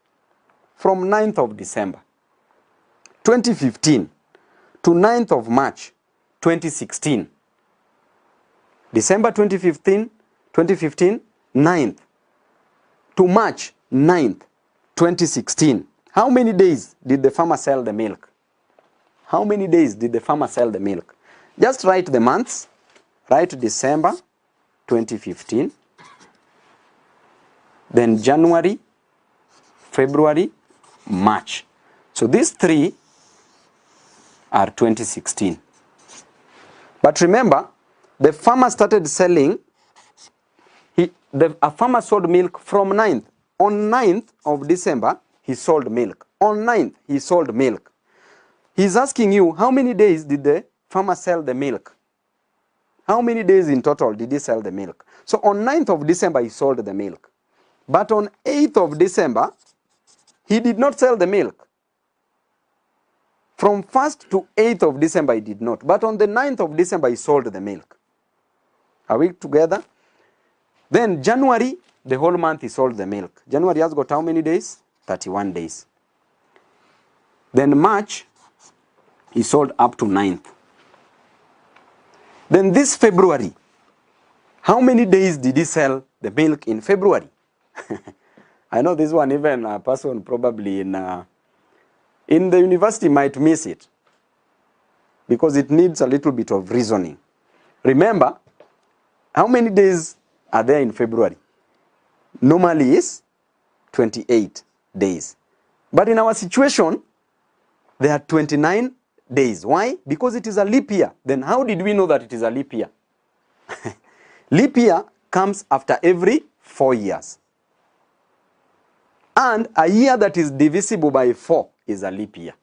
from 9th of December 2015 to 9th of March 2016. December 2015, 9th to March 9th, 2016. How many days did the farmer sell the milk? How many days did the farmer sell the milk? Just write the months. Write December 2015. Then January, February, March. So these 3 are 2016. But remember, the farmer started selling, a farmer sold milk from 9th. On 9th of December, he sold milk. On 9th, he sold milk. He's asking you, how many days did the farmer sell the milk? How many days in total did he sell the milk? So on 9th of December, he sold the milk. But on 8th of December, he did not sell the milk. From 1st to 8th of December, he did not. But on the 9th of December, he sold the milk. Are we together? Then January, the whole month, he sold the milk. January has got how many days? 31 days. Then March, he sold up to 9th. Then this February, how many days did he sell the milk in February? I know this one, even a person probably in the university might miss it, because it needs a little bit of reasoning. Remember, how many days are there in February? Normally is 28 days. But in our situation, there are 29 days. Why? Because it is a leap year. Then how did we know that it is a leap year? Leap year comes after every 4 years. And a year that is divisible by 4 is a leap year.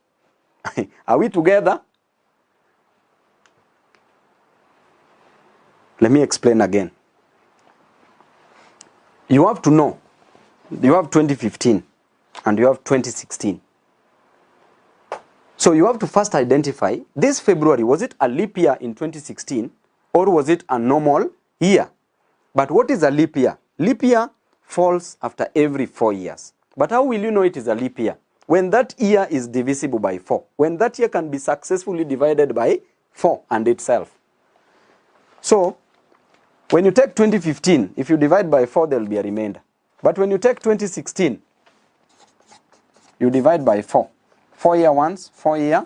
Are we together? Let me explain again. You have to know, you have 2015 and you have 2016. So you have to first identify, this February, was it a leap year in 2016 or was it a normal year? But what is a leap year? Leap year falls after every 4 years. But how will you know it is a leap year? When that year is divisible by 4. When that year can be successfully divided by 4 and itself. So, when you take 2015, if you divide by 4, there will be a remainder. But when you take 2016, you divide by 4. 4 year once, 4 year,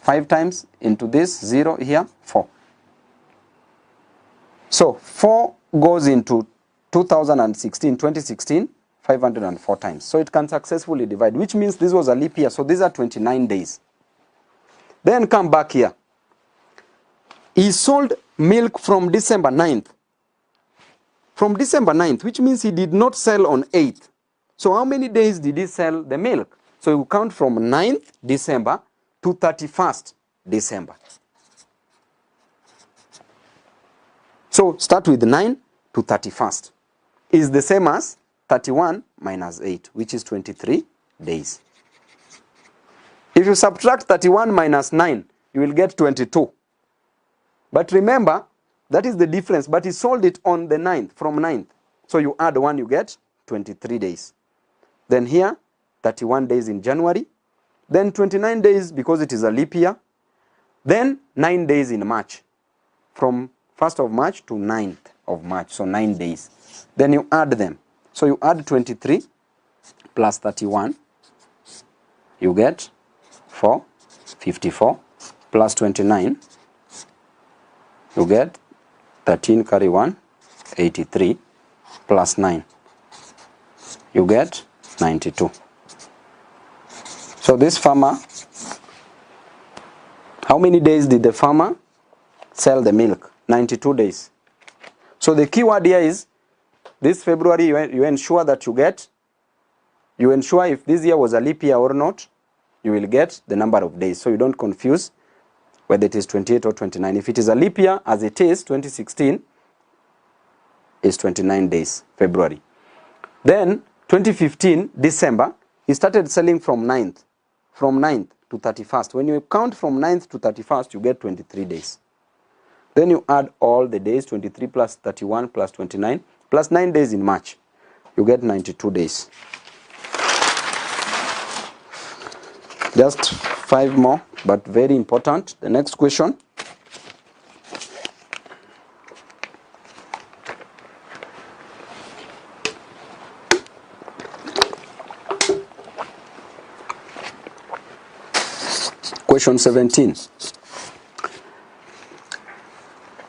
5 times into this, 0 here, 4. So, 4 goes into 2016, 504 times. So it can successfully divide, which means this was a leap year. So these are 29 days. Then come back here. He sold milk from December 9th. From December 9th, which means he did not sell on 8th. So how many days did he sell the milk? So you count from 9th December to 31st December. So start with 9 to 31st. Is the same as 31 minus 8, which is 23 days. If you subtract 31 minus 9, you will get 22. But remember, that is the difference. But he sold it on the 9th, from 9th. So you add 1, you get 23 days. Then here, 31 days in January. Then 29 days because it is a leap year. Then 9 days in March. From 1st of March to 9th of March. So 9 days. Then you add them. So you add 23 plus 31. You get 4, 54 plus 29. You get 13 carry 1, 83 plus 9. You get 92. So this farmer, how many days did the farmer sell the milk? 92 days. So the key word here is, this February you ensure that you ensure if this year was a leap year or not, you will get the number of days. So you don't confuse whether it is 28 or 29. If it is a leap year, as it is, 2016 is 29 days, February. Then 2015, December, he started selling from 9th to 31st. When you count from 9th to 31st, you get 23 days. Then you add all the days, 23 plus 31 plus 29, plus 9 days in March. You get 92 days. Just 5 more, but very important. The next question. Question 17.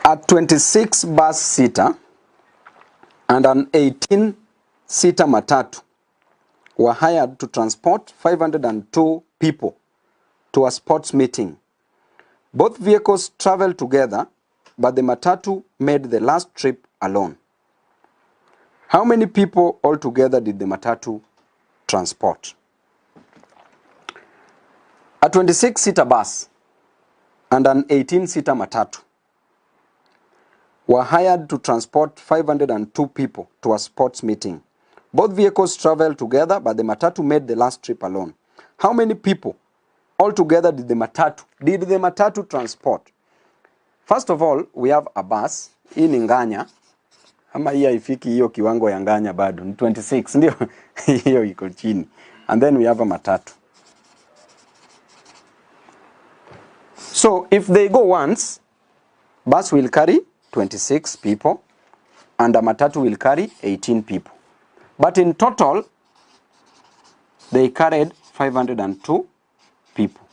A 26-bus seater and an 18-seater matatu were hired to transport 502 people to a sports meeting. Both vehicles traveled together, but the matatu made the last trip alone. How many people altogether did the matatu transport? A 26-seater bus and an 18-seater matatu were hired to transport 502 people to a sports meeting. Both vehicles traveled together, but the matatu made the last trip alone. How many people altogether did the matatu transport? First of all, we have a bus. Hii ni nganya. Ama hii haifiki hiyo kiwango ya nganya bado. Ni 26, ndio? Hiyo iko chini. And then we have a matatu. So, if they go once, bus will carry 26 people and a matatu will carry 18 people. But in total, they carried 502 people.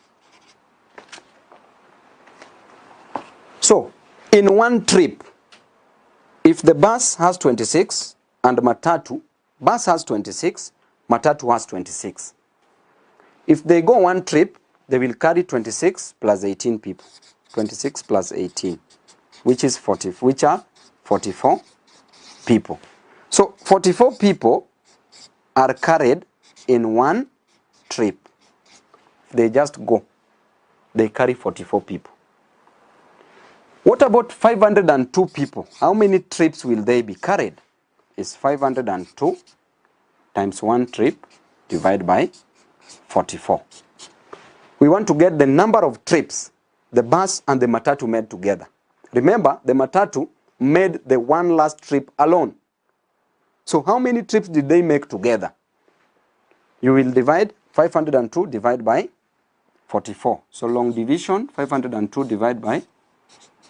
So, in one trip, if the bus has 26 and bus has 26, matatu has 26. If they go one trip, they will carry 26 plus 18 people. 26 plus 18, which are 44 people. So 44 people are carried in one trip. They just go. They carry 44 people. What about 502 people? How many trips will they be carried? It's 502 times one trip divided by 44. We want to get the number of trips the bus and the matatu made together. Remember, the matatu made the one last trip alone. So how many trips did they make together? You will divide 502 divided by 44. So long division, 502 divided by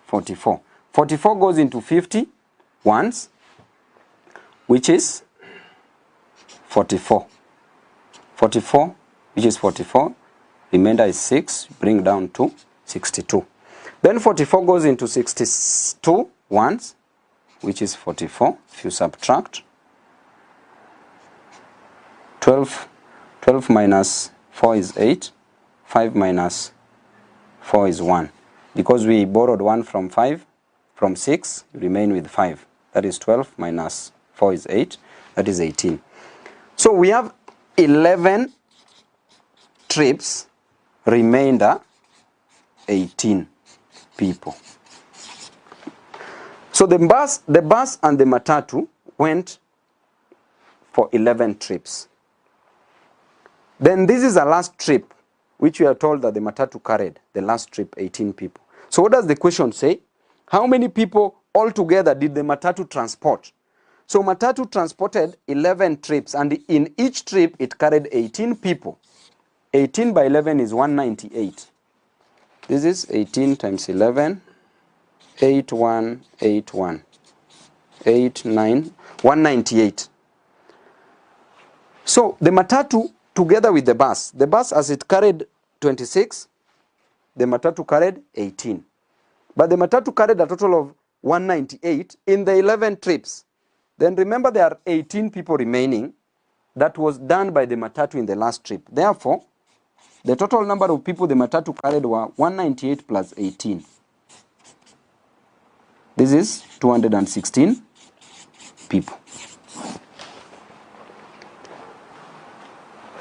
44. 44 goes into 50 once, which is 44. 44, which is 44. Remainder is 6, bring down to 62. Then 44 goes into 62 once, which is 44. If you subtract 12 minus 4 is 8. 5 minus 4 is 1. Because we borrowed 1 from 6, you remain with 5. That is 12 minus 4 is 8. That is 18. So we have 11 trips, remainder 18 people. So the bus and the matatu went for 11 trips. Then this is a last trip, which we are told that the matatu carried, the last trip, 18 people. So what does the question say? How many people altogether did the matatu transport? So matatu transported 11 trips, and in each trip it carried 18 people. 18 by 11 is 198. This is 18 times 11, 8181, 198. So the matatu together with the bus as it carried 26, the matatu carried 18. But the matatu carried a total of 198 in the 11 trips. Then remember there are 18 people remaining. That was done by the matatu in the last trip. Therefore, the total number of people the matatu carried were 198 plus 18. This is 216 people.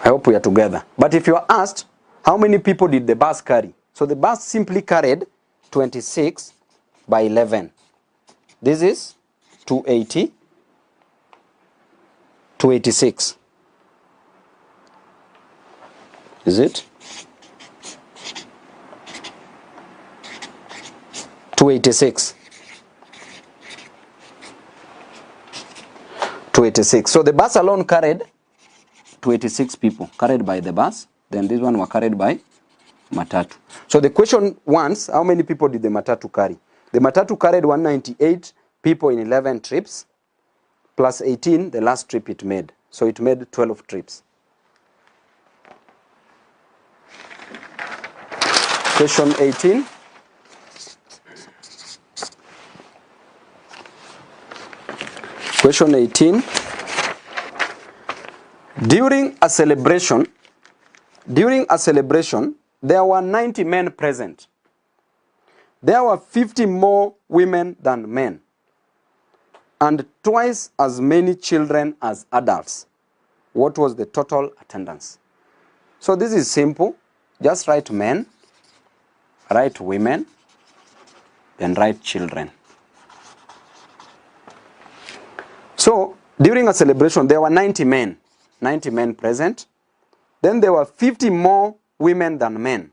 I hope we are together. But if you are asked, how many people did the bus carry? So the bus simply carried 26 by 11. This is 286. Is it? 286. 286. So the bus alone carried 286 people carried by the bus. Then this one were carried by matatu. So the question wants, how many people did the matatu carry? The matatu carried 198 people in 11 trips, plus 18 the last trip it made. So it made 12 trips. Question 18. Question 18. During a celebration, there were 90 men present. There were 50 more women than men, and twice as many children as adults. What was the total attendance? So this is simple. Just write men, write women, then write children. So during a celebration, there were 90 men present. Then there were 50 more women than men.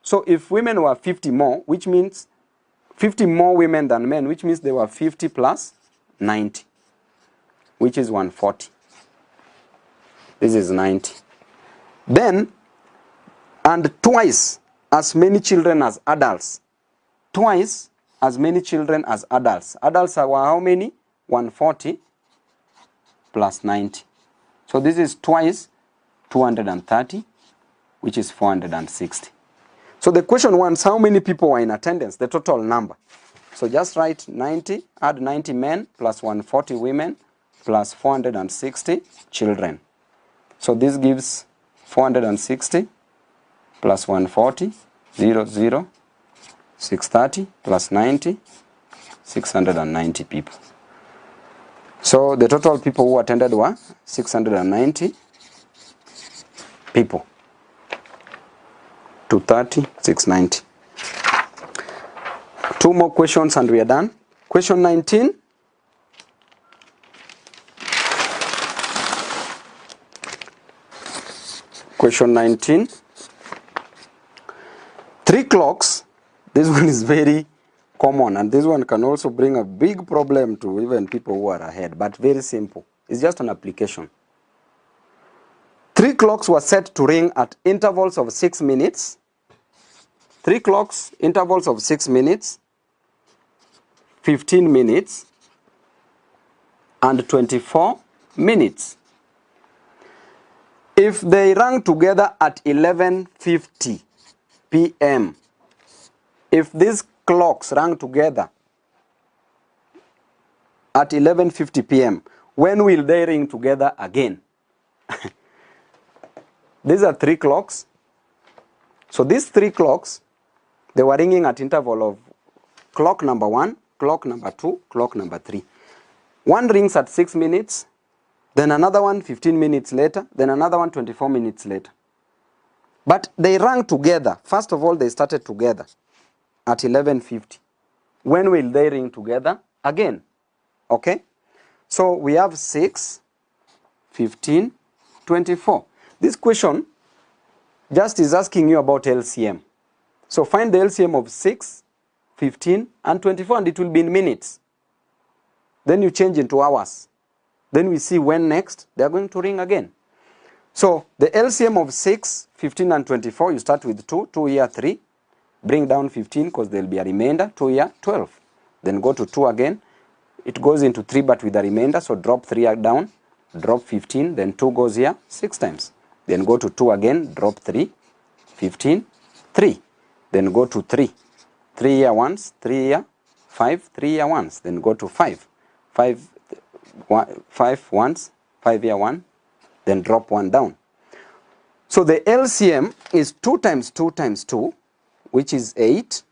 So if women were 50 more, which means 50 more women than men, which means there were 50 plus 90, which is 140. This is 90. Then, and twice as many children as adults. Twice as many children as adults. Adults were how many? 140 plus 90. So this is twice 230, which is 460. So the question wants how many people were in attendance, the total number. So just write 90, add 90 men plus 140 women plus 460 children. So this gives 460 plus 140, 0, 630 plus 90, 690 people. So the total people who attended were 690 people. 230, 690. Two more questions and we are done. Question 19. Question 19. 3 clocks. This one is very common, and this one can also bring a big problem to even people who are ahead, but very simple. It's just an application. 3 clocks were set to ring at intervals of 6 minutes. 3 clocks, intervals of 6 minutes, 15 minutes, and 24 minutes. If they rang together at 11:50 p.m., if these clocks rang together at 11:50 p.m., when will they ring together again? These are 3 clocks. So these 3 clocks, they were ringing at interval of clock number 1, clock number 2, clock number 3. One rings at 6 minutes, then another one 15 minutes later, then another one 24 minutes later. But they rang together. First of all, they started together at 11:50. When will they ring together again? Okay? So we have 6, 15, 24. This question just is asking you about LCM. So find the LCM of 6, 15, and 24, and it will be in minutes. Then you change into hours. Then we see when next they are going to ring again. So the LCM of 6, 15, and 24, you start with 2, 2 here, 3. Bring down 15 because there will be a remainder, 2 here, 12. Then go to 2 again. It goes into 3 but with a remainder, so drop 3 down, drop 15, then 2 goes here 6 times. Then go to 2 again, drop 3, 15, 3. Then go to 3. 3 here once, 3 here, 5, 3 here once. Then go to 5. 5 once, 5 here 1. Then drop 1 down. So the LCM is 2 times 2 times 2, which is 8.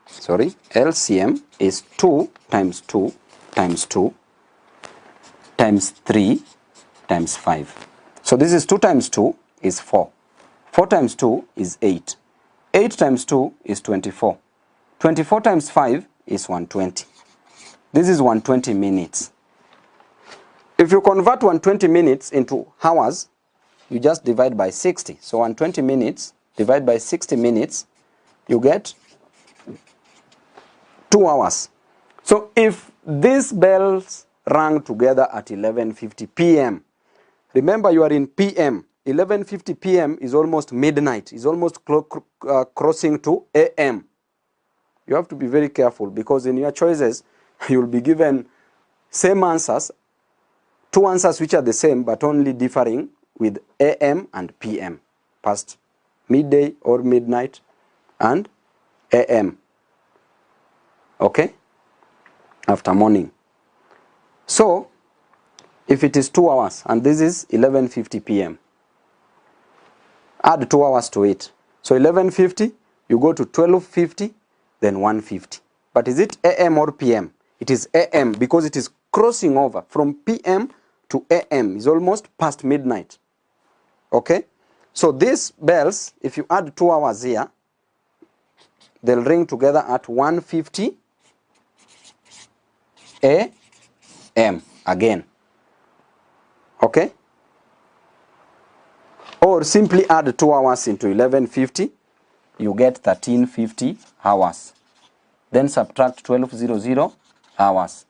Sorry, LCM is 2 times 2 times 2 times 3 times 5. So this is 2 times 2 is 4. 4 times 2 is 8. 8 times 2 is 24. 24 times 5 is 120. This is 120 minutes. If you convert 120 minutes into hours, you just divide by 60. So 120 minutes divide by 60 minutes, you get 2 hours. So if these bells rang together at 11:50 p.m., remember you are in p.m. 11:50 p.m. is almost midnight. It's almost crossing to a.m. You have to be very careful because in your choices, you will be given same answers, 2 answers which are the same but only differing with a.m. and p.m. past midday or midnight and a.m. Okay? After morning. So, if it is 2 hours and this is 11:50 p.m. add 2 hours to it. So 11:50, you go to 12:50, then 1:50. But is it AM or PM? It is AM because it is crossing over from PM to AM. It's almost past midnight. Okay? So these bells, if you add 2 hours here, they'll ring together at 1:50 AM again. Okay? Or simply add 2 hours into 11:50, you get 13:50 hours. Then subtract 12:00 hours.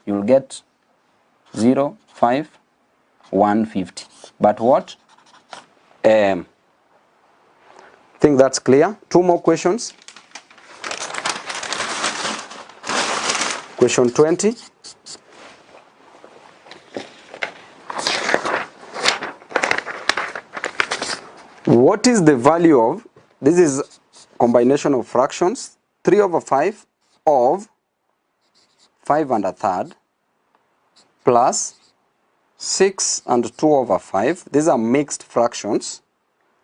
You'll get 05150. But what? Think that's clear? 2 more questions. Question 20. What is the value of, this is combination of fractions, 3/5 of 5 1/3 plus 6 and 2/5. These are mixed fractions.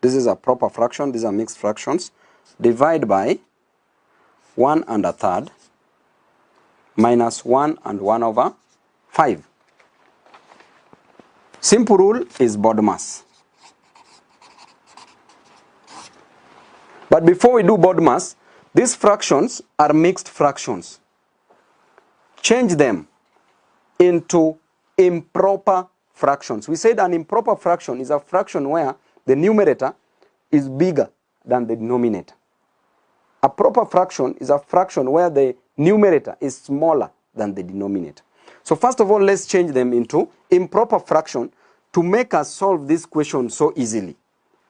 This is a proper fraction, these are mixed fractions. Divide by 1 1/3 minus 1 and 1/5. Simple rule is BODMAS. But before we do BODMAS, these fractions are mixed fractions. Change them into improper fractions. We said an improper fraction is a fraction where the numerator is bigger than the denominator. A proper fraction is a fraction where the numerator is smaller than the denominator. So first of all, let's change them into improper fraction to make us solve this question so easily.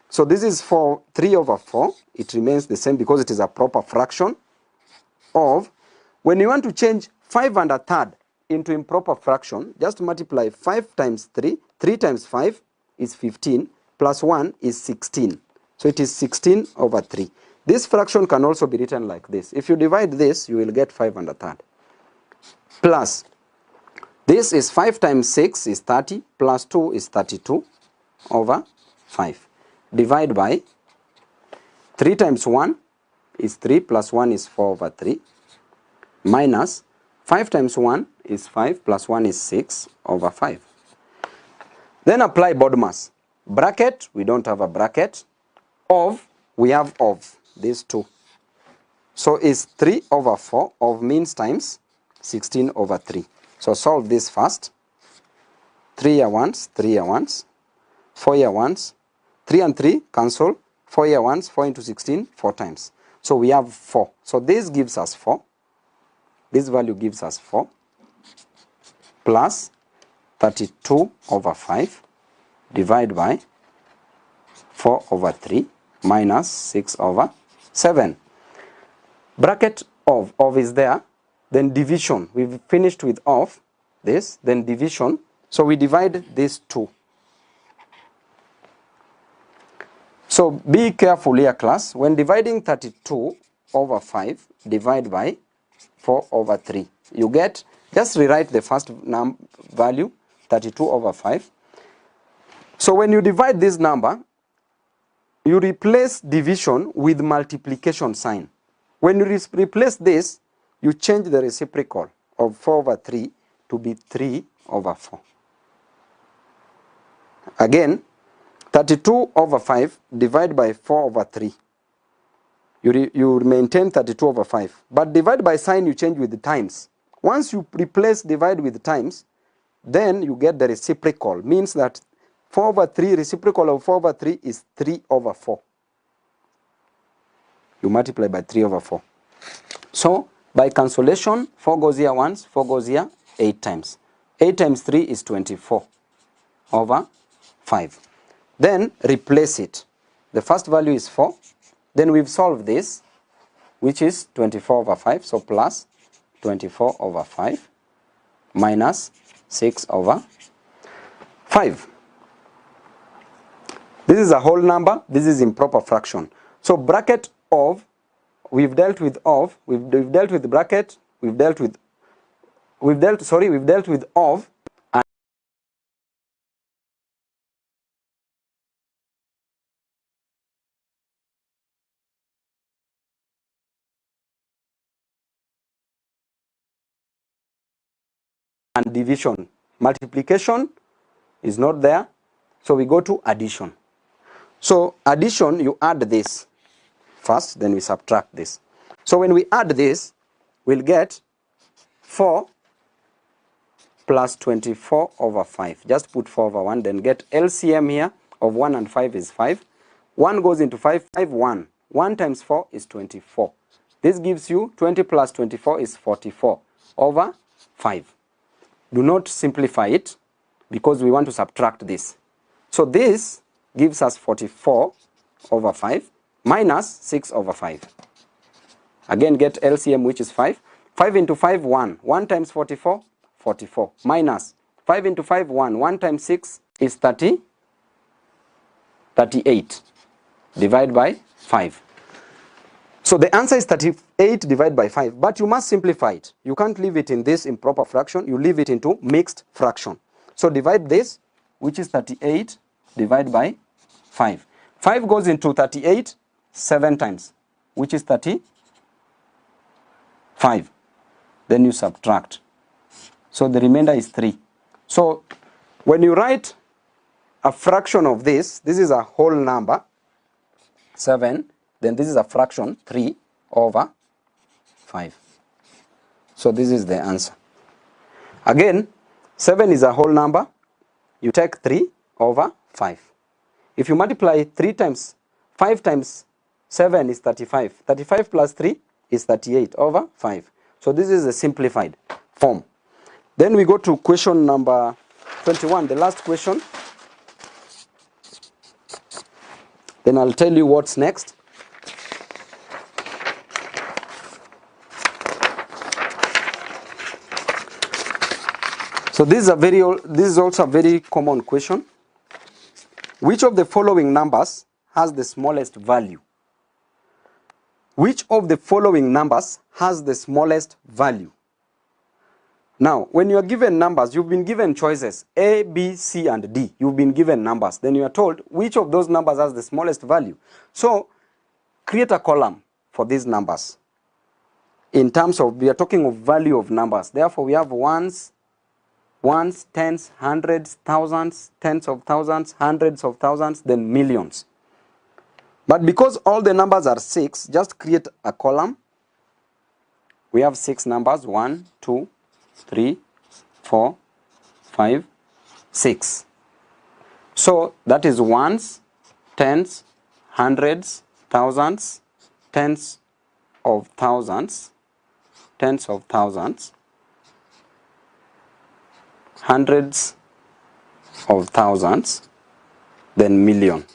So this is for 3/4. It remains the same because it is a proper fraction of, when you want to change 5 1/3 into improper fraction, just multiply 5 times 3. 3 times 5 is 15, plus 1 is 16. So it is 16/3. This fraction can also be written like this. If you divide this, you will get 5 1/3. Plus, this is 5 times 6 is 30, plus 2 is 32/5. Divide by 3 times 1 is 3, plus 1 is 4/3, minus 5 times 1 is 5, plus 1 is 6/5. Then apply BODMAS. Bracket, we don't have a bracket. Of, we have of, these two. So it's 3/4, of means times 16/3. So solve this first. 3 here once, 3 here once, 4 here once, 3 and 3 cancel, 4 here once, 4 into 16, 4 times. So we have 4. So this gives us 4. This value gives us 4 plus 32/5 divided by 4/3 minus 6/7. Bracket of is there, then division. We've finished with of this, then division. So we divide these two. So be careful here, class. When dividing 32/5, divide by 4/3. You get, just rewrite the first value, 32/5. So when you divide this number, you replace division with multiplication sign. When you replace this, you change the reciprocal of 4/3 to be 3/4. Again, 32/5 divided by 4/3. You maintain 32/5. But divide by sign you change with the times. Once you replace divide with times, then you get the reciprocal. Means that 4/3, reciprocal of 4/3 is 3/4. You multiply by 3/4. So by cancellation, 4 goes here once, 4 goes here 8 times. 8 times 3 is 24/5. Then replace it. The first value is 4. Then we've solved this, which is 24/5. So plus 24/5 minus 6/5. This is a whole number. This is improper fraction. So bracket of, we've dealt with of, we've dealt with bracket, we've dealt with of, and division. Multiplication is not there, so we go to addition. So addition, you add this first, then we subtract this. So when we add this, we'll get 4 plus 24 over 5. Just put 4 over 1, then get LCM here of 1 and 5 is 5. 1 goes into 5, 5, 1. 1 times 4 is 24. This gives you 20 plus 24 is 44 over 5. Do not simplify it because we want to subtract this. So this gives us 44 over 5 minus 6 over 5. Again, get LCM, which is 5. 5 into 5, 1. 1 times 44, 44. Minus 5 into 5, 1. 1 times 6 is 38. Divide by 5. So the answer is 38 divided by 5. But you must simplify it. You can't leave it in this improper fraction. You leave it into mixed fraction. So divide this, which is 38, divide by 5. 5 goes into 38 7 times, which is 35. Then you subtract. So the remainder is 3. So when you write a fraction of this is a whole number, 7, then this is a fraction, 3 over 5. So this is the answer. Again, 7 is a whole number. You take 3 over 5. If you multiply 3 times 5 times 7 is 35. 35 plus 3 is 38 over 5. So this is a simplified form. Then we go to question number 21, the last question. Then I'll tell you what's next. So this is also a very common question. Which of the following numbers has the smallest value? Which of the following numbers has the smallest value? Now, when you are given numbers, you've been given choices A, B, C, and D. You've been given numbers. Then you are told which of those numbers has the smallest value. So, create a column for these numbers. In terms of, we are talking of value of numbers. Therefore, we have ones, tens, hundreds, thousands, tens of thousands, hundreds of thousands, then millions. But because all the numbers are 6, just create a column. We have 6 numbers, 1, 2, 3, 4, 5, 6. So that is ones, tens, hundreds, thousands, tens of thousands, hundreds of thousands, then million.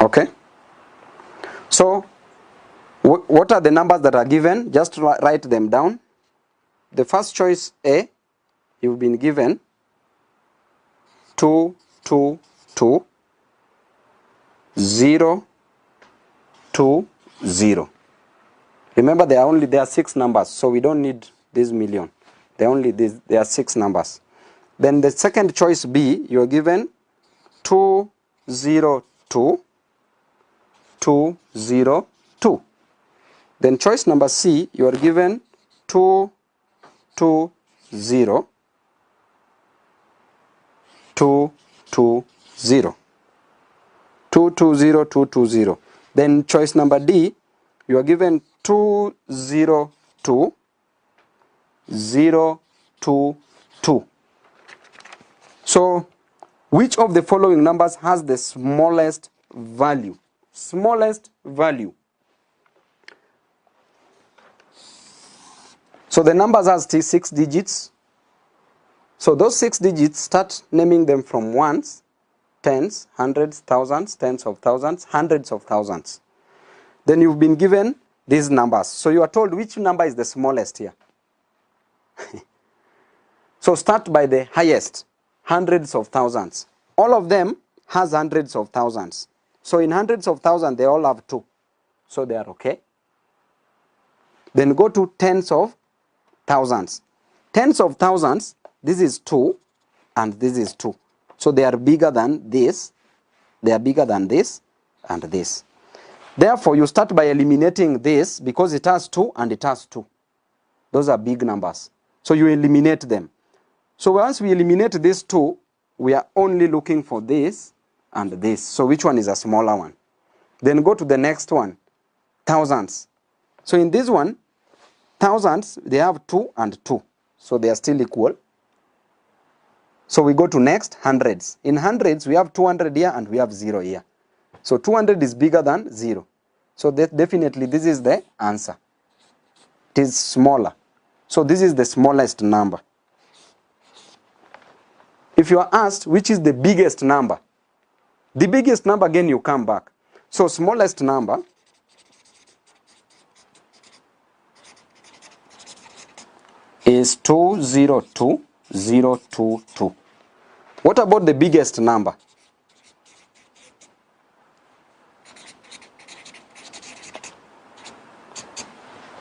Okay? So, what are the numbers that are given? Just write them down. The first choice A, you've been given 2, 2, 2, 0, 2, 0. Remember, there are 6 numbers, so we don't need this million. There are 6 numbers. Then the second choice B, you are given 2, 0, 2, 2, 0, 2. Then choice number C, you are given 2, 2, 0, 2, 2, 0. 2, 2, 0, 2, 2, 0. Then choice number D, you are given 2, 0, 2, 0, 2, 2. So, which of the following numbers has the smallest value? Smallest value. So the numbers has 6 digits. So those 6 digits, start naming them from ones, tens, hundreds, thousands, tens of thousands, hundreds of thousands. Then you've been given these numbers. So you are told which number is the smallest here. So start by the highest, hundreds of thousands. All of them has hundreds of thousands. So in hundreds of thousands, they all have 2. So they are okay. Then go to tens of thousands. Tens of thousands, this is 2 and this is 2. So they are bigger than this. They are bigger than this and this. Therefore, you start by eliminating this because it has 2 and it has 2. Those are big numbers. So you eliminate them. So once we eliminate these two, we are only looking for this and this. So which one is a smaller one? Then go to the next one, thousands. So in this one, thousands, they have 2 and 2. So they are still equal. So we go to next, hundreds. In hundreds, we have 200 here and we have 0 here. So 200 is bigger than 0. So definitely this is the answer. It is smaller. So this is the smallest number. If you are asked which is the biggest number, the biggest number, again you come back. So smallest number is 202022. What about the biggest number?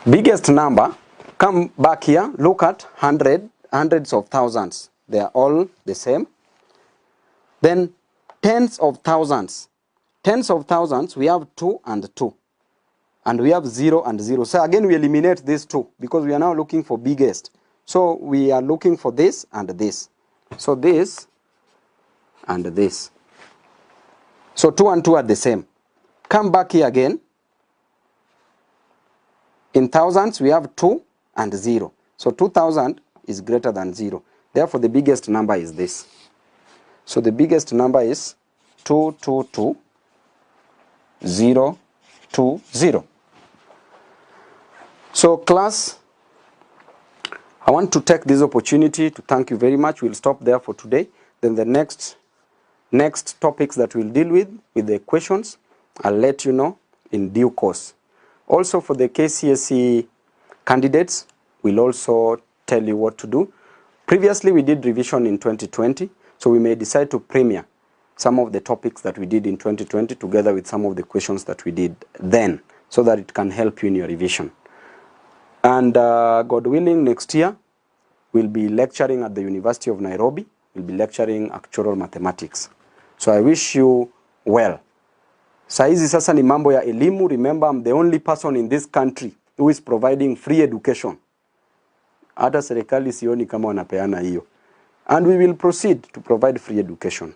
Biggest number, come back here, look at hundreds of thousands. They are all the same. Then tens of thousands. Tens of thousands, we have 2 and 2. And we have 0 and 0. So again, we eliminate these two because we are now looking for biggest. So we are looking for this and this. So this and this. So 2 and 2 are the same. Come back here again. In thousands, we have 2 and 0. So 2000 is greater than 0. Therefore, the biggest number is this. So the biggest number is 222020. So class, I want to take this opportunity to thank you very much. We'll stop there for today. Then the next topics that we'll deal with the questions, I'll let you know in due course. Also for the KCSE candidates, we'll also tell you what to do. Previously we did revision in 2020, so we may decide to premiere some of the topics that we did in 2020 together with some of the questions that we did then, so that it can help you in your revision. And God willing, next year, we'll be lecturing at the University of Nairobi. We'll be lecturing actuarial mathematics. So I wish you well. Saizi sasa ni mambo ya elimu. Remember, I'm the only person in this country who is providing free education. Hata serikali sioni kama wanapeana hiyo. And we will proceed to provide free education.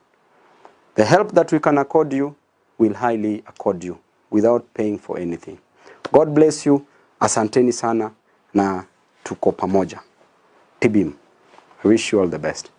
The help that we can accord you, will highly accord you without paying for anything. God bless you. Asanteni sana na tuko pamoja. Tibim. I wish you all the best.